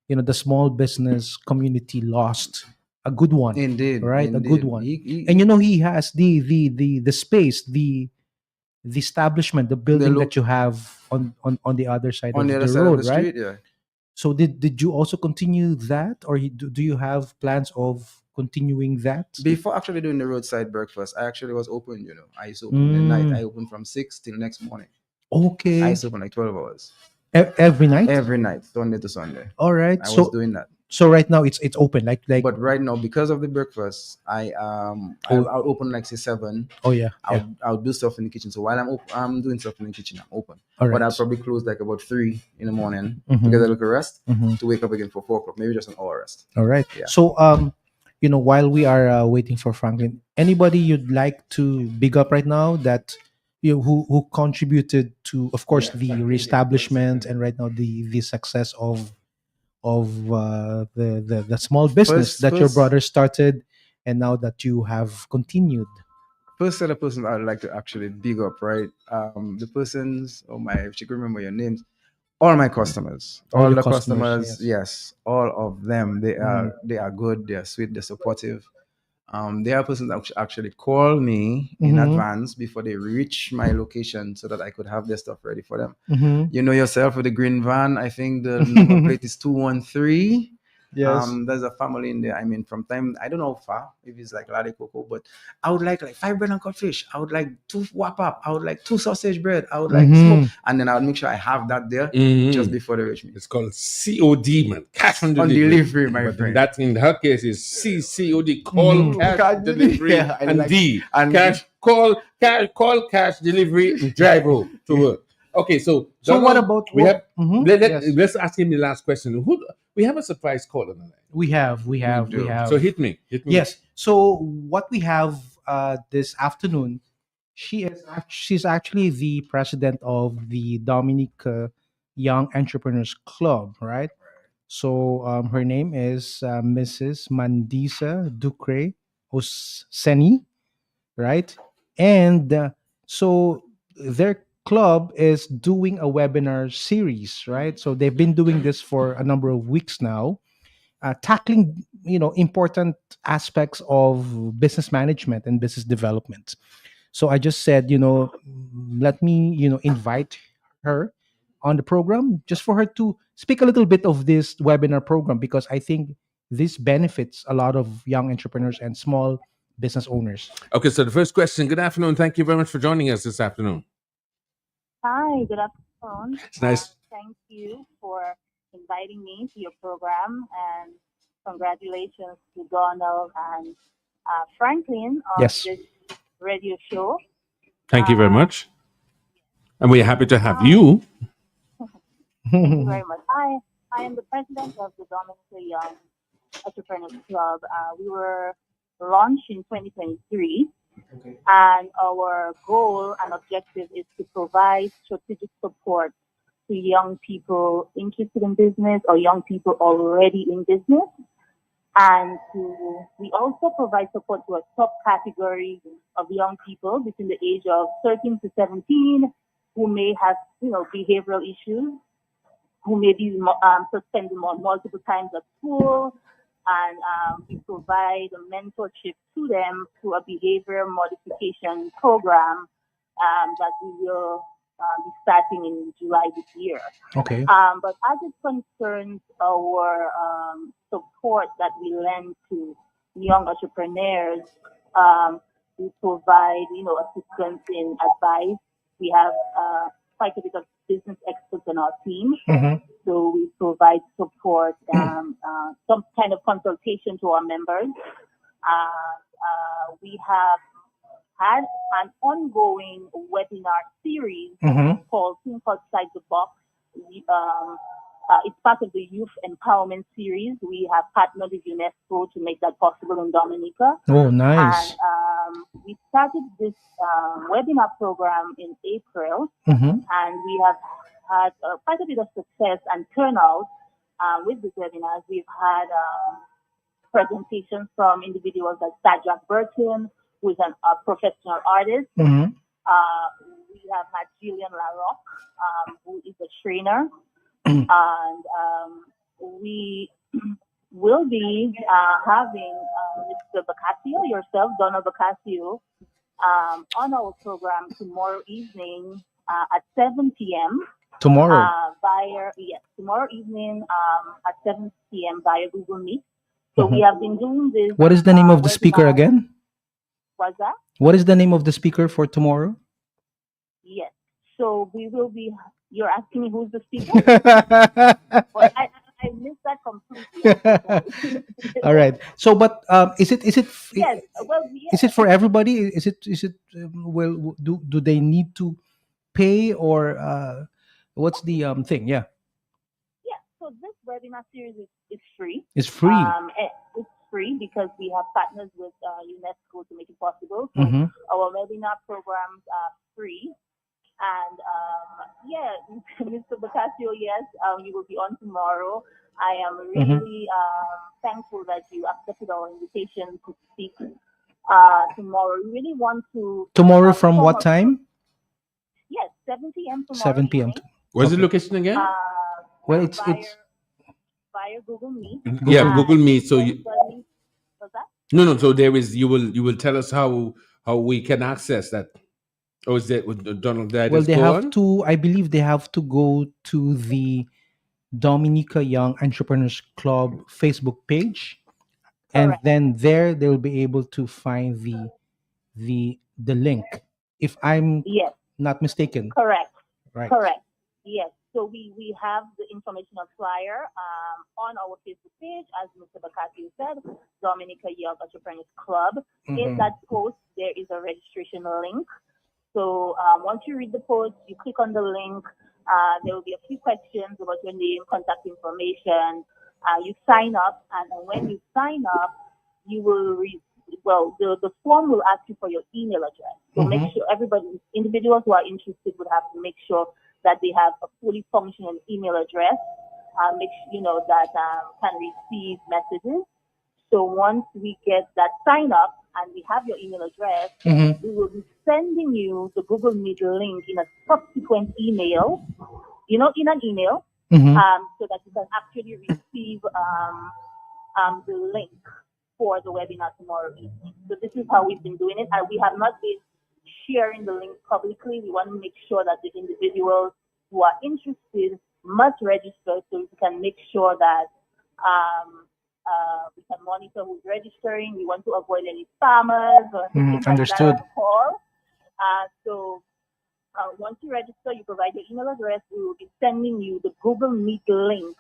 the small business community lost a good one, Indeed, right? A good indeed. one. And he has the space, the establishment, the They building that look you have on the other side on the of other the side of road, the right? street. Yeah, So did you also continue that, or do you have plans of continuing that? before actually doing the roadside breakfast, I actually was open. I used to open the night. Mm, I opened from 6 till next morning. I okay. used to open like 12 hours Every night. every night, Sunday to Sunday. All right. I was So doing that. so right now it's open, like. But right now, because of the breakfast, Oh, I'll open like say 7. oh yeah, yeah. I'll do stuff in the kitchen. So while I'm doing stuff in the kitchen, I'm open. All But right. I'll probably close like about 3 in the morning to get Mhm, a little rest mhm. to wake up again for 4 o'clock. Maybe just an hour rest. All right. Yeah. So while we are waiting for Franklin, anybody you'd like to big up right now that who contributed to, of course, the reestablishment and right now the success of the small business First, that your first, brother started, and now that you have continued. first set of persons I'd like to actually big up, right? The persons, oh my, if you can remember your names, all my customers, All all your the customers, customers, yes. yes, all of them, they Mhm. are good, they are sweet, they're supportive. There are persons that actually call me in Mhm. advance before they reach my location so that I could have their stuff ready for them. Mhm. You know yourself with the green van. I think the number plate is 213. Yes. There's a family in there. I mean, from time I don't know how far, if it's like Lade Coco, but I would like 5 bread and cut fish. I would like 2 wrap up. I would like 2 sausage bread. I would like smoke, Mhm. and then I would make sure I have that there just Mhm. before they reach me. It's called COD, man. Cash on On delivery. delivery, my But friend. that in her case is CCOD, call Mhm. cash Cash delivery, yeah, I and like D and cash call cash delivery and drive home to work. Okay, so So what Donald, about we have Mhm. Yes. let's ask him the last question. We have a surprise call on the line. do. We have. So hit me. Yes. So what we have this afternoon, she's actually the president of the Dominic Young Entrepreneurs Club, right? So her name is Mrs. Mandisa Ducre Oseni, right? And so their club is doing a webinar series, right? So they've been doing this for a number of weeks now, tackling important aspects of business management and business development. So I just said, let me invite her on the program, just for her to speak a little bit of this webinar program, because I think this benefits a lot of young entrepreneurs and small business owners. Okay, so the first question. Good afternoon. Thank you very much for joining us this afternoon. Hi, good afternoon. It's nice. Thank you for inviting me to your program, and congratulations to Donald and Franklin on Yes. this radio show. Thank you very much. And we're happy to have you. Thank you very much. I am the president of the Dominica Young Entrepreneurs Club. We were launched in 2023, and our goal and objective is to provide strategic support to young people interested in business or young people already in business. And we also provide support to a subcategory of young people between the age of 13 to 17 who may have, behavioral issues, who may be suspended multiple times at school, and we provide a mentorship to them through a behavior modification program that we will be starting in July this year. Okay. But as it concerns our support that we lend to young entrepreneurs, we provide, assistance in advice. We have quite a bit of business experts on our team. Mhm. So we provide support, some kind of consultation to our members. We have had an ongoing webinar series Mhm. called Think Outside the Box. It's part of the Youth Empowerment Series. We have partnered with UNESCO to make that possible in Dominica. Oh, nice. And we started this webinar program in April, Mhm. and we have had quite a bit of success and turnout with these webinars. We've had presentations from individuals like Sajak Burton, who is a professional artist. Mhm. We have had Julian LaRoque, who is a trainer. And we will be having Mr. Bacasio, yourself, Donald Bacasio, on our program tomorrow evening at 7 p.m. Tomorrow. Tomorrow evening at 7 p.m. via Google Meet. So we have been doing this. What is the name of the speaker webinar. again? What's that? What is the name of the speaker for tomorrow? Yes. So we will be. You're asking me who's the speaker? Well, I missed that completely. All right. So, but is it Yes. Well, yes. is it for everybody? Is it well? Do they need to pay, or what's the thing? Yeah, Yeah. So this webinar series is free. it's free. It's free because we have partners with UNESCO to make it possible. So Mhm. our webinar programs are free. And Mr. Bacasio, yes, you will be on tomorrow. I am really thankful that you accepted our invitation to speak tomorrow. We really want to. Tomorrow from what time? Yes, 7 p.m. tomorrow. 7 p.m. evening, Where's the location again? Well, it's via Google Meet. Yeah, Google Meet. So you, What's that? no. So there is. You will tell us how we can access that. Or is that with Donald? well, they have to. I believe they have to go to the Dominica Young Entrepreneurs Club Facebook page, and Correct. then there they'll be able to find the link. If I'm Yes, not mistaken, correct. right? Correct. Yes. So we have the informational flyer on our Facebook page, as Mr. Bacasio said, Dominica Young Entrepreneurs Club. In Mhm. that post, there is a registration link. So once you read the post, you click on the link. There will be a few questions about your name, contact information. You sign up, and when you sign up, you will the form will ask you for your email address. So make sure individuals who are interested would have to make sure that they have a fully functioning email address. Make sure that can receive messages. So once we get that sign up and we have your email address, Mhm. we will be sending you the Google Meet link in a subsequent email, in an email, Mhm. so that you can actually receive the link for the webinar tomorrow evening. So this is how we've been doing it, and we have not been sharing the link publicly. We want to make sure that the individuals who are interested must register so we can make sure that we can monitor who's registering. We want to avoid any spammers or anything like Understood. that on call. So once you register, you provide your email address. We will be sending you the Google Meet link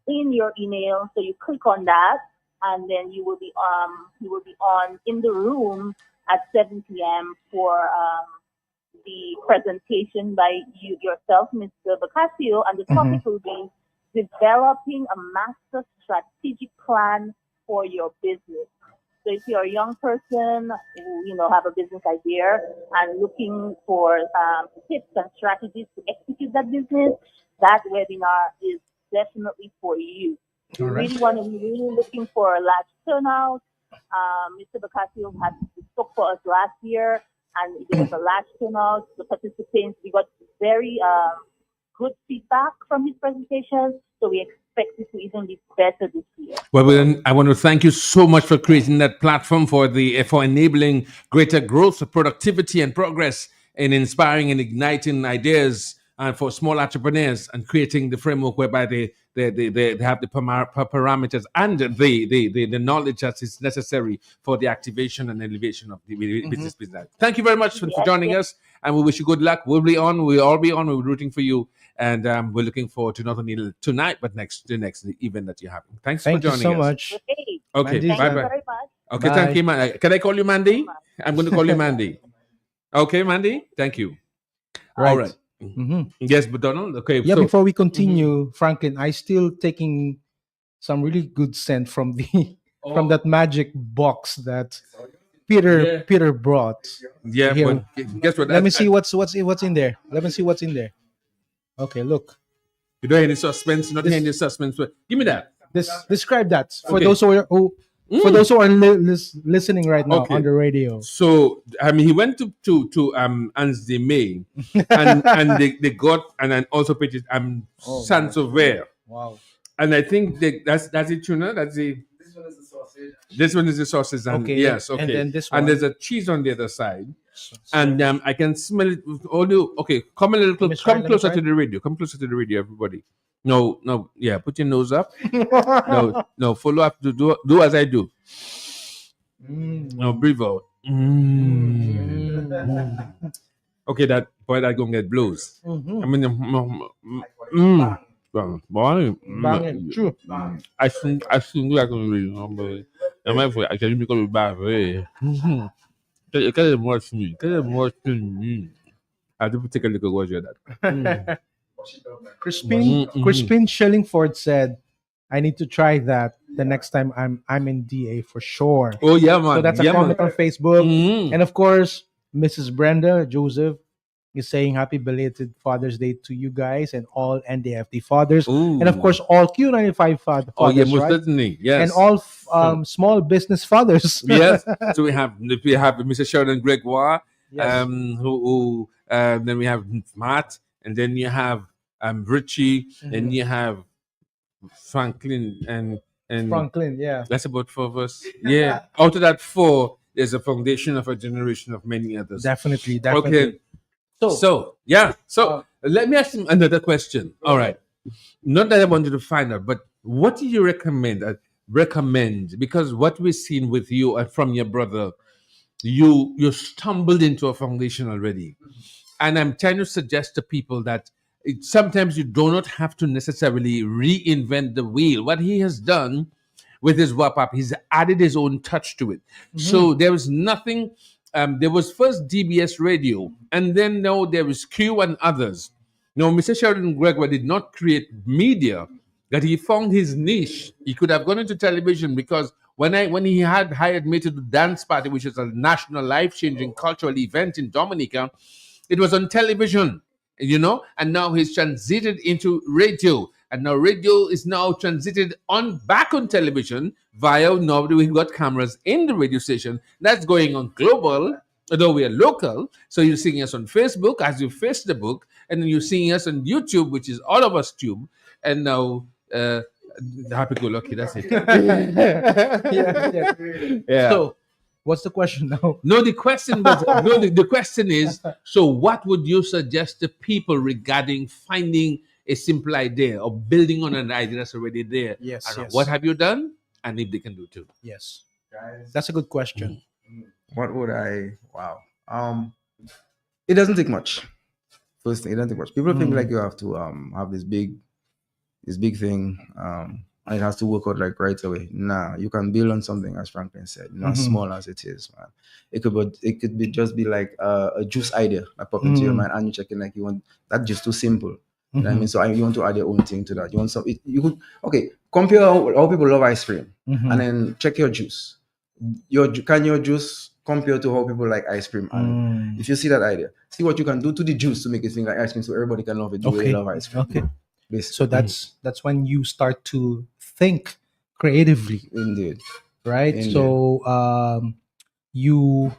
in your email. So you click on that, and then you will be on in the room at 7 p.m. for the presentation by yourself, Mr. Bacasio, and the topic will be developing a master strategic plan for your business. So if you're a young person who have a business idea and looking for tips and strategies to execute that business, that webinar is definitely for you. All right. We're really looking for a large turnout. Mr. Bacasio spoke for us last year, and it was a large turnout. The participants, we got very good feedback from his presentation, so we expect it to even be better this year. Well, then I want to thank you so much for creating that platform for enabling greater growth, productivity, and progress in inspiring and igniting ideas for small entrepreneurs and creating the framework whereby they have the parameters and the knowledge that is necessary for the activation and elevation of the business. Thank you very much for joining us, and we wish you good luck. We'll all be on. We're rooting for you, and we're looking forward to not only tonight but the next event that you have. Thanks for joining us. Thank you so much. Okay, Mandy, bye Thank you bye. very much. Okay, Bye. thank you, man. Can I call you Mandy? I'm going to call you Mandy. Okay, Mandy. Thank you. Right. All right. Mhm. Yes, but Donald. Okay. Yeah, so before we continue, Franklin, I still taking some really good scent from from that magic box that Peter brought. yeah, Here. but guess what? Let me see what's in there. Let me see what's in there. Okay, look. You don't hear any suspense. Not hearing any suspense. But give me that. Describe that for Okay. those who are listening right now Okay. on the radio. So he went to Annesley May, and they got and then also pitched Saint-Sauveur. Wow. And I think that's the tuna. That's the. This one is the sausage. And Okay. yes, okay. And then this And one. there's a cheese on the other side. And I can smell it. Okay, come a little Let me try, come let me closer try. to the radio. Come closer to the radio, everybody. No, yeah. Put your nose up. No. Follow up. Do as I do. No, breathe out. Okay, that boy that gonna get blues. Mhm. I mean, Banging. True. I think like I might for actually because we bad. Quel est moi fini? Quel est moi fini? I do take a look at what you're that. Crispin Shillingford said, "I need to try that the next time I'm in DA for sure." Oh yeah, man. So that's yeah, a comment on Facebook. Mhm. And of course, Mrs. Brenda Joseph is saying happy belated Father's Day to you guys and all NDFT fathers. Ooh. And of course, all Q95 fathers, Oh yeah, most right? certainly. Yes. And all small business fathers. Yes. So we have Mr. Sheldon Gregoire, Yes. who then we have Matt, and then you have Richie, and you have Franklin and Franklin, yeah. that's about 4 of us. Yeah. Out of that 4, there's a foundation of a generation of many others. Definitely. Okay. So let me ask him another question. All right. Not that I wanted to find out, but what do you recommend? Because what we've seen with you and from your brother, you stumbled into a foundation already, and I'm trying to suggest to people that sometimes you do not have to necessarily reinvent the wheel. What he has done with his WAPAP, he's added his own touch to it. So there was nothing. There was first DBS radio, and then now there is Q and others. Now, Mr. Sheldon Gregoire did not create media, that he found his niche. He could have gone into television because when he had hired me to the dance party, which is a national life-changing cultural event in Dominica, it was on television, and now he's transited into radio. And now radio is now transited back on television via now we've got cameras in the radio station. That's going on global, although we are local. So you're seeing us on Facebook as you face the book, and then you're seeing us on YouTube, which is all of us tube. And now happy go lucky, that's it. yeah. Yeah. So What's the question now? No, the question was no. The question is. So, what would you suggest to people regarding finding a simple idea or building on an idea that's already there? Yes, And yes. what have you done? And if they can do too. Yes, Guys, that's a good question. what would I? Wow. It doesn't take much. First thing, it doesn't take much. People think like you have to have this big thing, and it has to work out like right away. Nah, you can build on something, as Franklin said, as small as it is, man. It could be just be like a juice idea that pop into your mind, and you checking like you want that just too simple. You know what I mean? So you want to add your own thing to that. You want some. You could compare how people love ice cream, and then check your juice. Can your juice compare to how people like ice cream? And if you see that idea, see what you can do to the juice to make it feel like ice cream, so everybody can love it the way they love ice cream. Okay. Basically. So that's when you start to think creatively, Indeed. right? Indeed. So you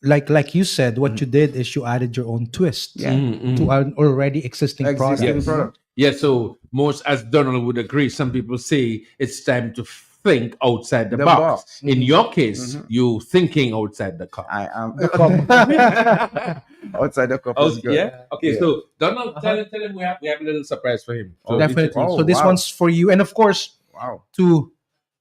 like you said, what you did is you added your own twist Yeah. to an already existing product. Existing product. Yeah, so most, as Donald would agree, some people say it's time to think outside the The box. box. In your case, you thinking outside the cup. I am outside the cup is good. Yeah. Okay. Yeah. So Donald, tell him we have a little surprise for him. So Definitely. Oh, So this wow. one's for you, and of course Wow. to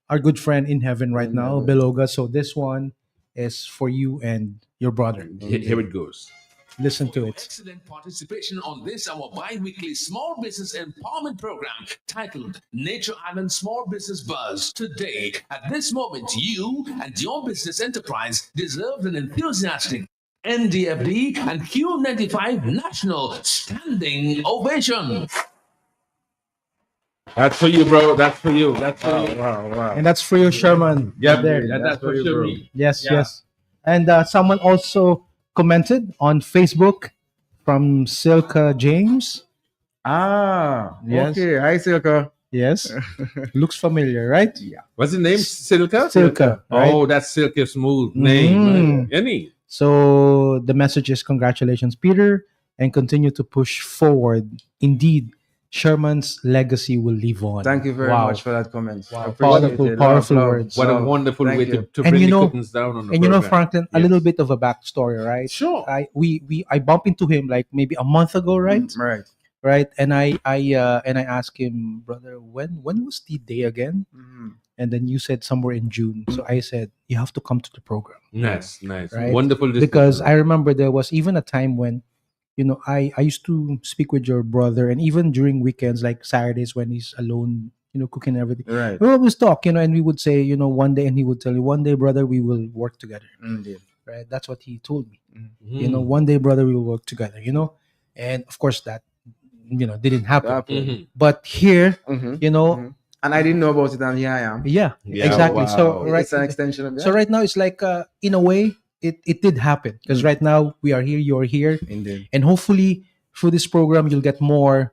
our good friend in heaven right In now, heaven. Beloga. So this one is for you and your brother. Here it goes. Listen to it. Excellent participation on this, our bi-weekly small business empowerment program titled Nature Island Small Business Buzz. Today, at this moment, you and your business enterprise deserve an enthusiastic NDFD and Q95 national standing ovation. That's for you, bro. That's for you. That's for you. Wow. And that's for you, Sherman. Yeah, there. that's for you, sure. bro. Yes, Yeah. yes. And someone also commented on Facebook from Silka James. Yes. Okay. Hi, Silka. Yes. Looks familiar, right? What's the name? Silka? Silka, right? Oh, that's Silky Smooth name. Any? So the message is congratulations, Peter, and continue to push forward. Indeed, Sherman's legacy will live on. Thank you very Wow. much for that comment. Wow. Appreciate Powerful, it. powerful Love, words. What a love. wonderful Thank way you. to And bring you the know- curtains down on the And you know, program. Franklin, a Yes. little bit of a backstory, right? Sure. I bumped into him like maybe a month ago, right? Right. Right. And I asked him, brother, when was the day again? Mhm. And then you said somewhere in June. So I said, you have to come to the program. Nice. Right. Wonderful discussion. Because I remember there was even a time when, I used to speak with your brother, and even during weekends, like Saturdays when he's alone, cooking and everything. Right. We always talk, and we would say, one day, and he would tell you, one day, brother, we will work together. Indeed. Right. That's what he told me. Mhm. One day, brother, we will work together, and of course that, didn't happen. Mhm. But here, Mhm. Mhm. And I didn't know about it, and here I am. yeah, Yeah, exactly. So Wow. right, It's an extension of that. so right now it's like, in a way, it did happen because right now we are here, you're here, Indeed. and hopefully through this program you'll get more,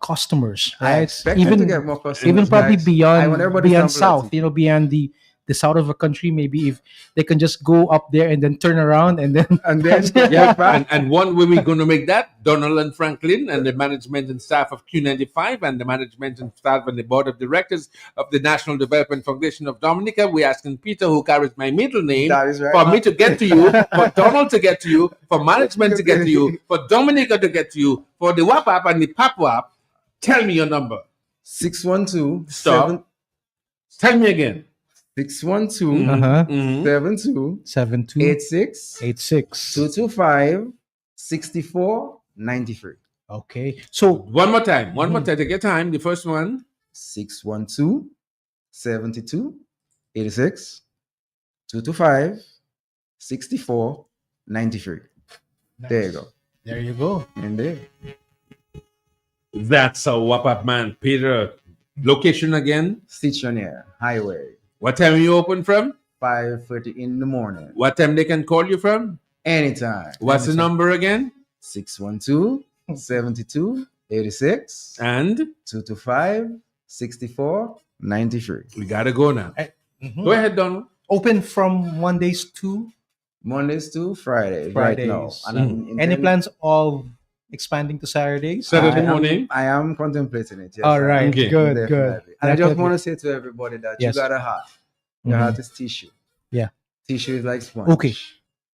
customers. I Right? expect even to get more customers. even probably guys. I want beyond everybody beyond sample south, it. beyond the south of a country. Maybe if they can just go up there and then turn around and then And then Yeah, get back. and one way we're going to make that, Donald and Franklin and the management and staff of Q95 and the management and staff and the board of directors of the National Development Foundation of Dominica, we're asking Peter, who carries my middle name, That is right. for me to get to you, for Donald to get to you, for management to get to you, for Dominica to get to you, for the WAPAP and the PAPWAP. Tell me your number. 612 Stop. Tell me again. 612 uh-huh. 72 72 86 86. 225 64 93. Okay, so One more time. One more time. Take your time. The first one. 612 72 86 225 64 93. There you go. there you go. Indeed. That's a WAPAP man. Peter, location again. Stationaire Highway. What time you open from? 5:30 in the morning. What time they can call you from? Anytime. What's the number again? 612 72 86 And 225 64 93. we gotta go now. Go ahead, Donald. Open from Mondays to Mondays to Fridays. Fridays. Right now. And I'm any intending- plans of expanding to Saturdays? Saturday I am- morning? I am contemplating it. Yes, All right, Okay. good, Definitely. good. And I just Definitely. want to say to everybody that Yes. you got a heart. Your Mhm. heart is tissue. Yeah. Tissue is like sponge. Okay.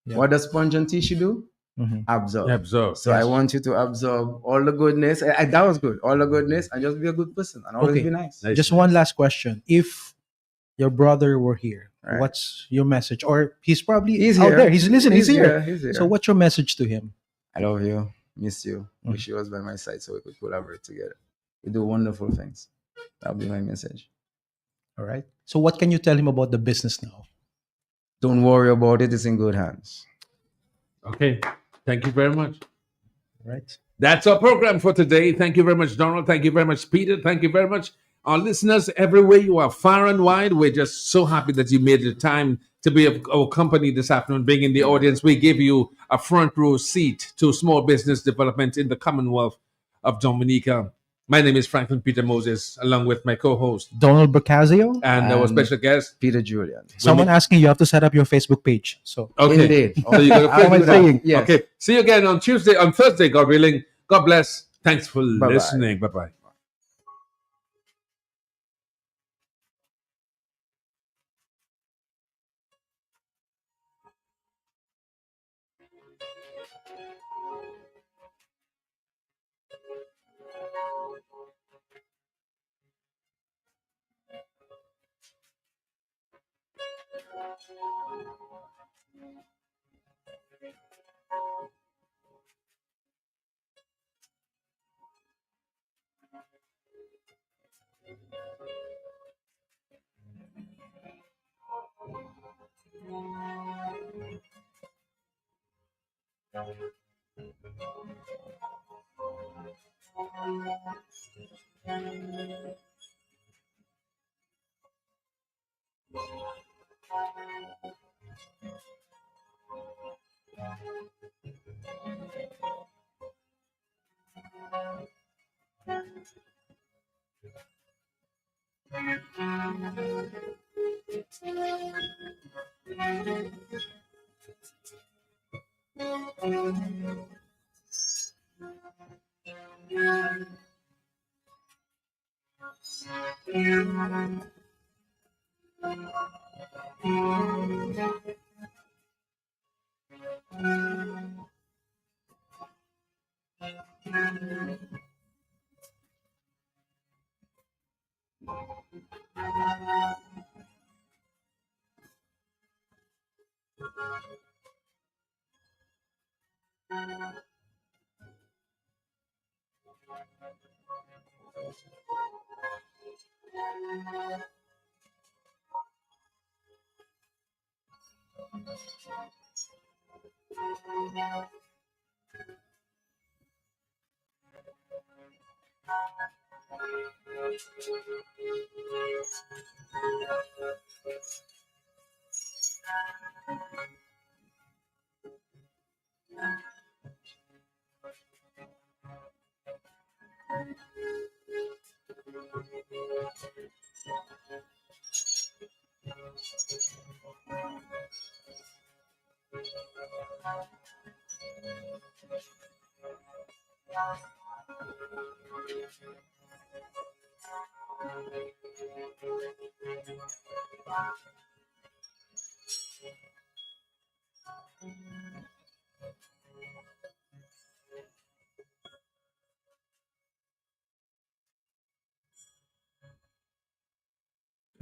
Yeah. What does sponge and tissue do? Mhm. Absorb. Absorb. So I want you to absorb all the goodness. That was good. All the goodness, and just be a good person and always Okay. be nice. Nice. Just one last question. If your brother were here, Right. what's your message? Or he's probably He's out here. there. He's listening. He's here. He's here. So what's your message to him? I love you. Miss you. Mhm. Wish you was by my side so we could collaborate together. We do wonderful things. That'll be my message. All right. So what can you tell him about the business now? Don't worry about it. It's in good hands. Okay. Thank you very much. All right. That's our program for today. Thank you very much, Donald. Thank you very much, Peter. Thank you very much, our listeners everywhere you are, far and wide. We're just so happy that you made the time to be of our company this afternoon, being in the audience. We give you a front row seat to small business development in the Commonwealth of Dominica. My name is Franklin Peter Moses, along with my co-host Donald Bracazio. and our And special guest. Peter Julian. Someone asking you have to set up your Facebook page. So Okay. Indeed. So you got a How am I Facebook saying? Yes. Okay. See you again on Thursday, God willing. God bless. Thanks for Bye-bye. listening. Bye-bye.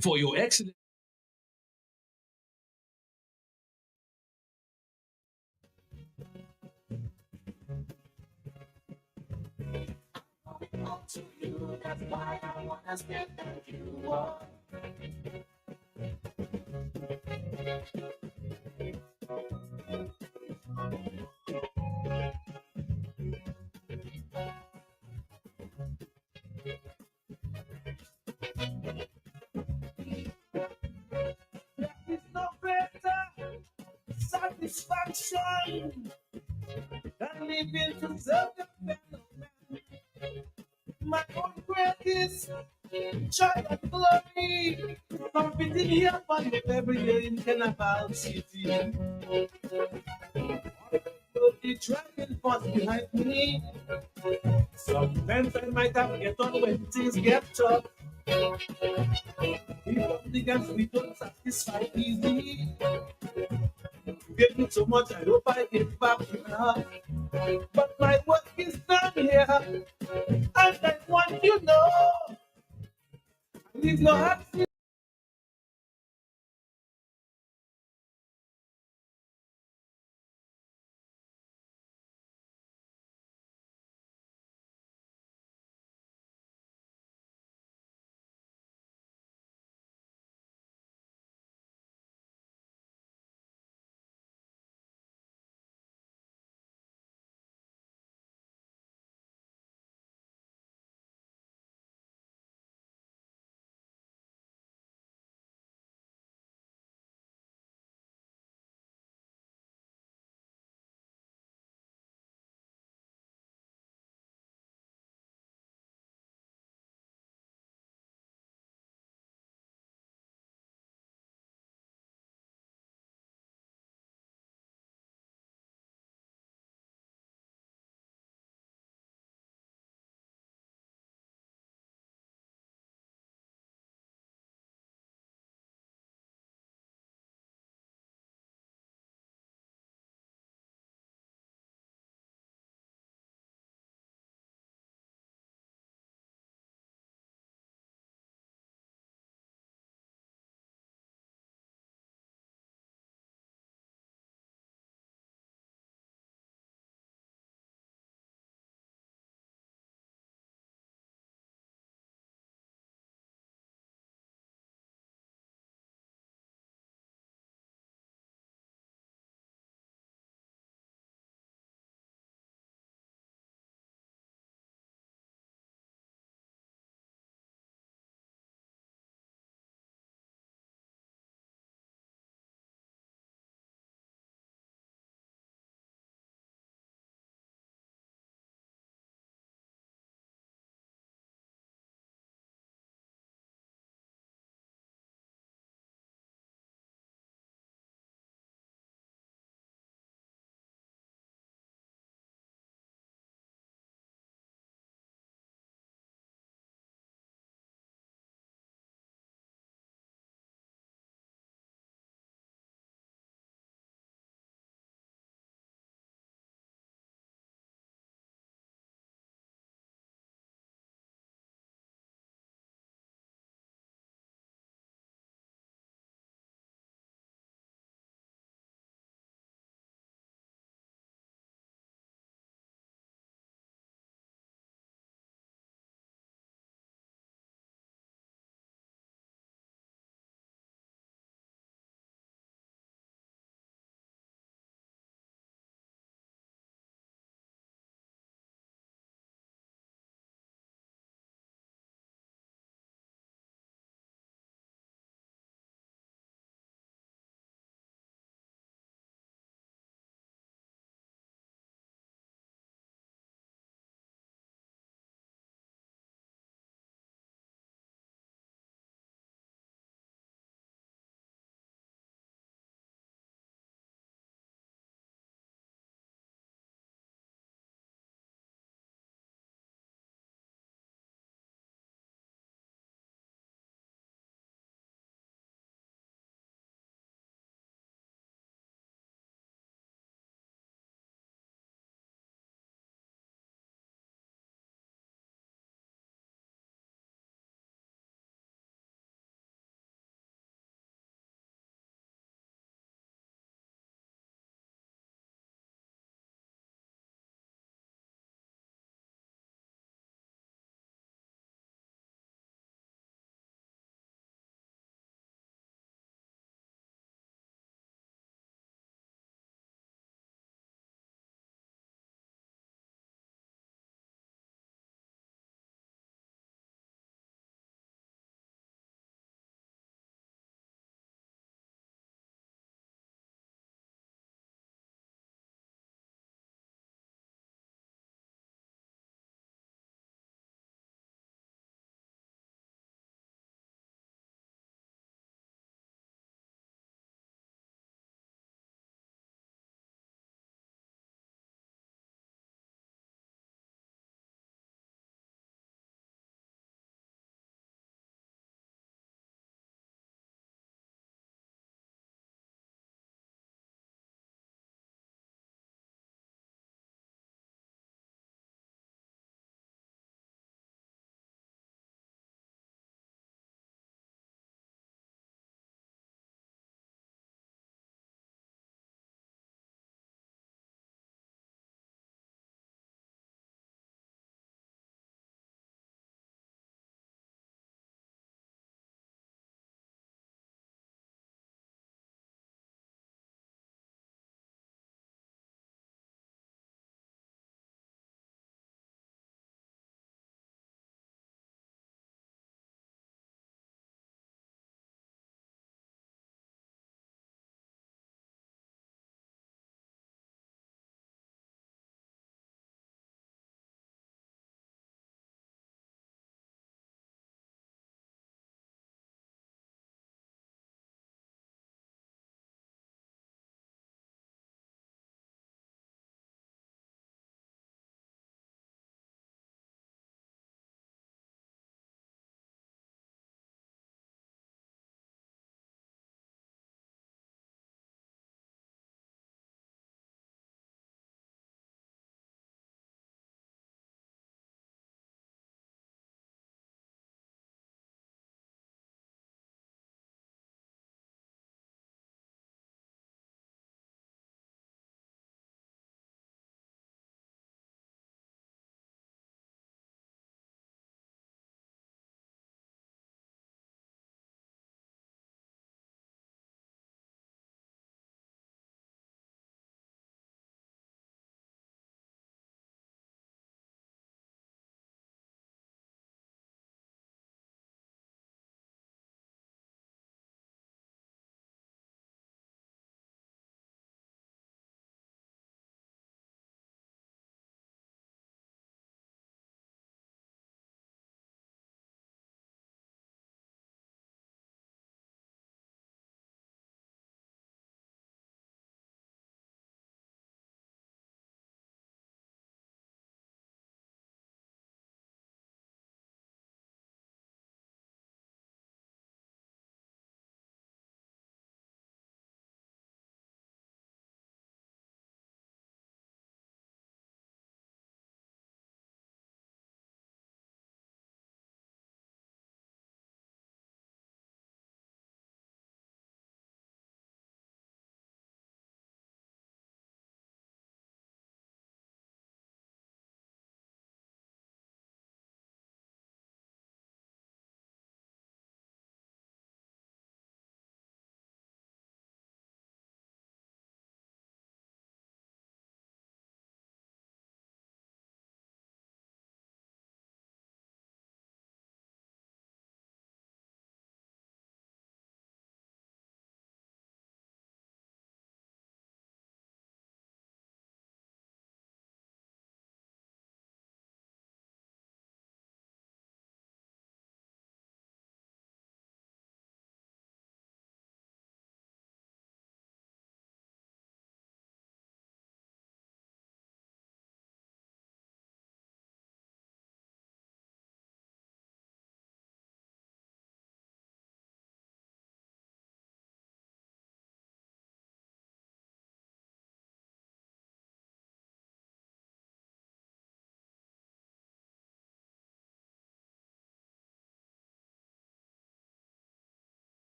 For your excellent Is no greater satisfaction than living to serve the fellow man. My own greatest joy and glory, competing here for me every day in Cannibal City. The dragon force behind me. Sometimes I might have get on when things get tough. Because the guns we don't satisfy easy. You gave me so much, I hope I get back enough. But my work is done here, and I want you to know. Leave your heart free.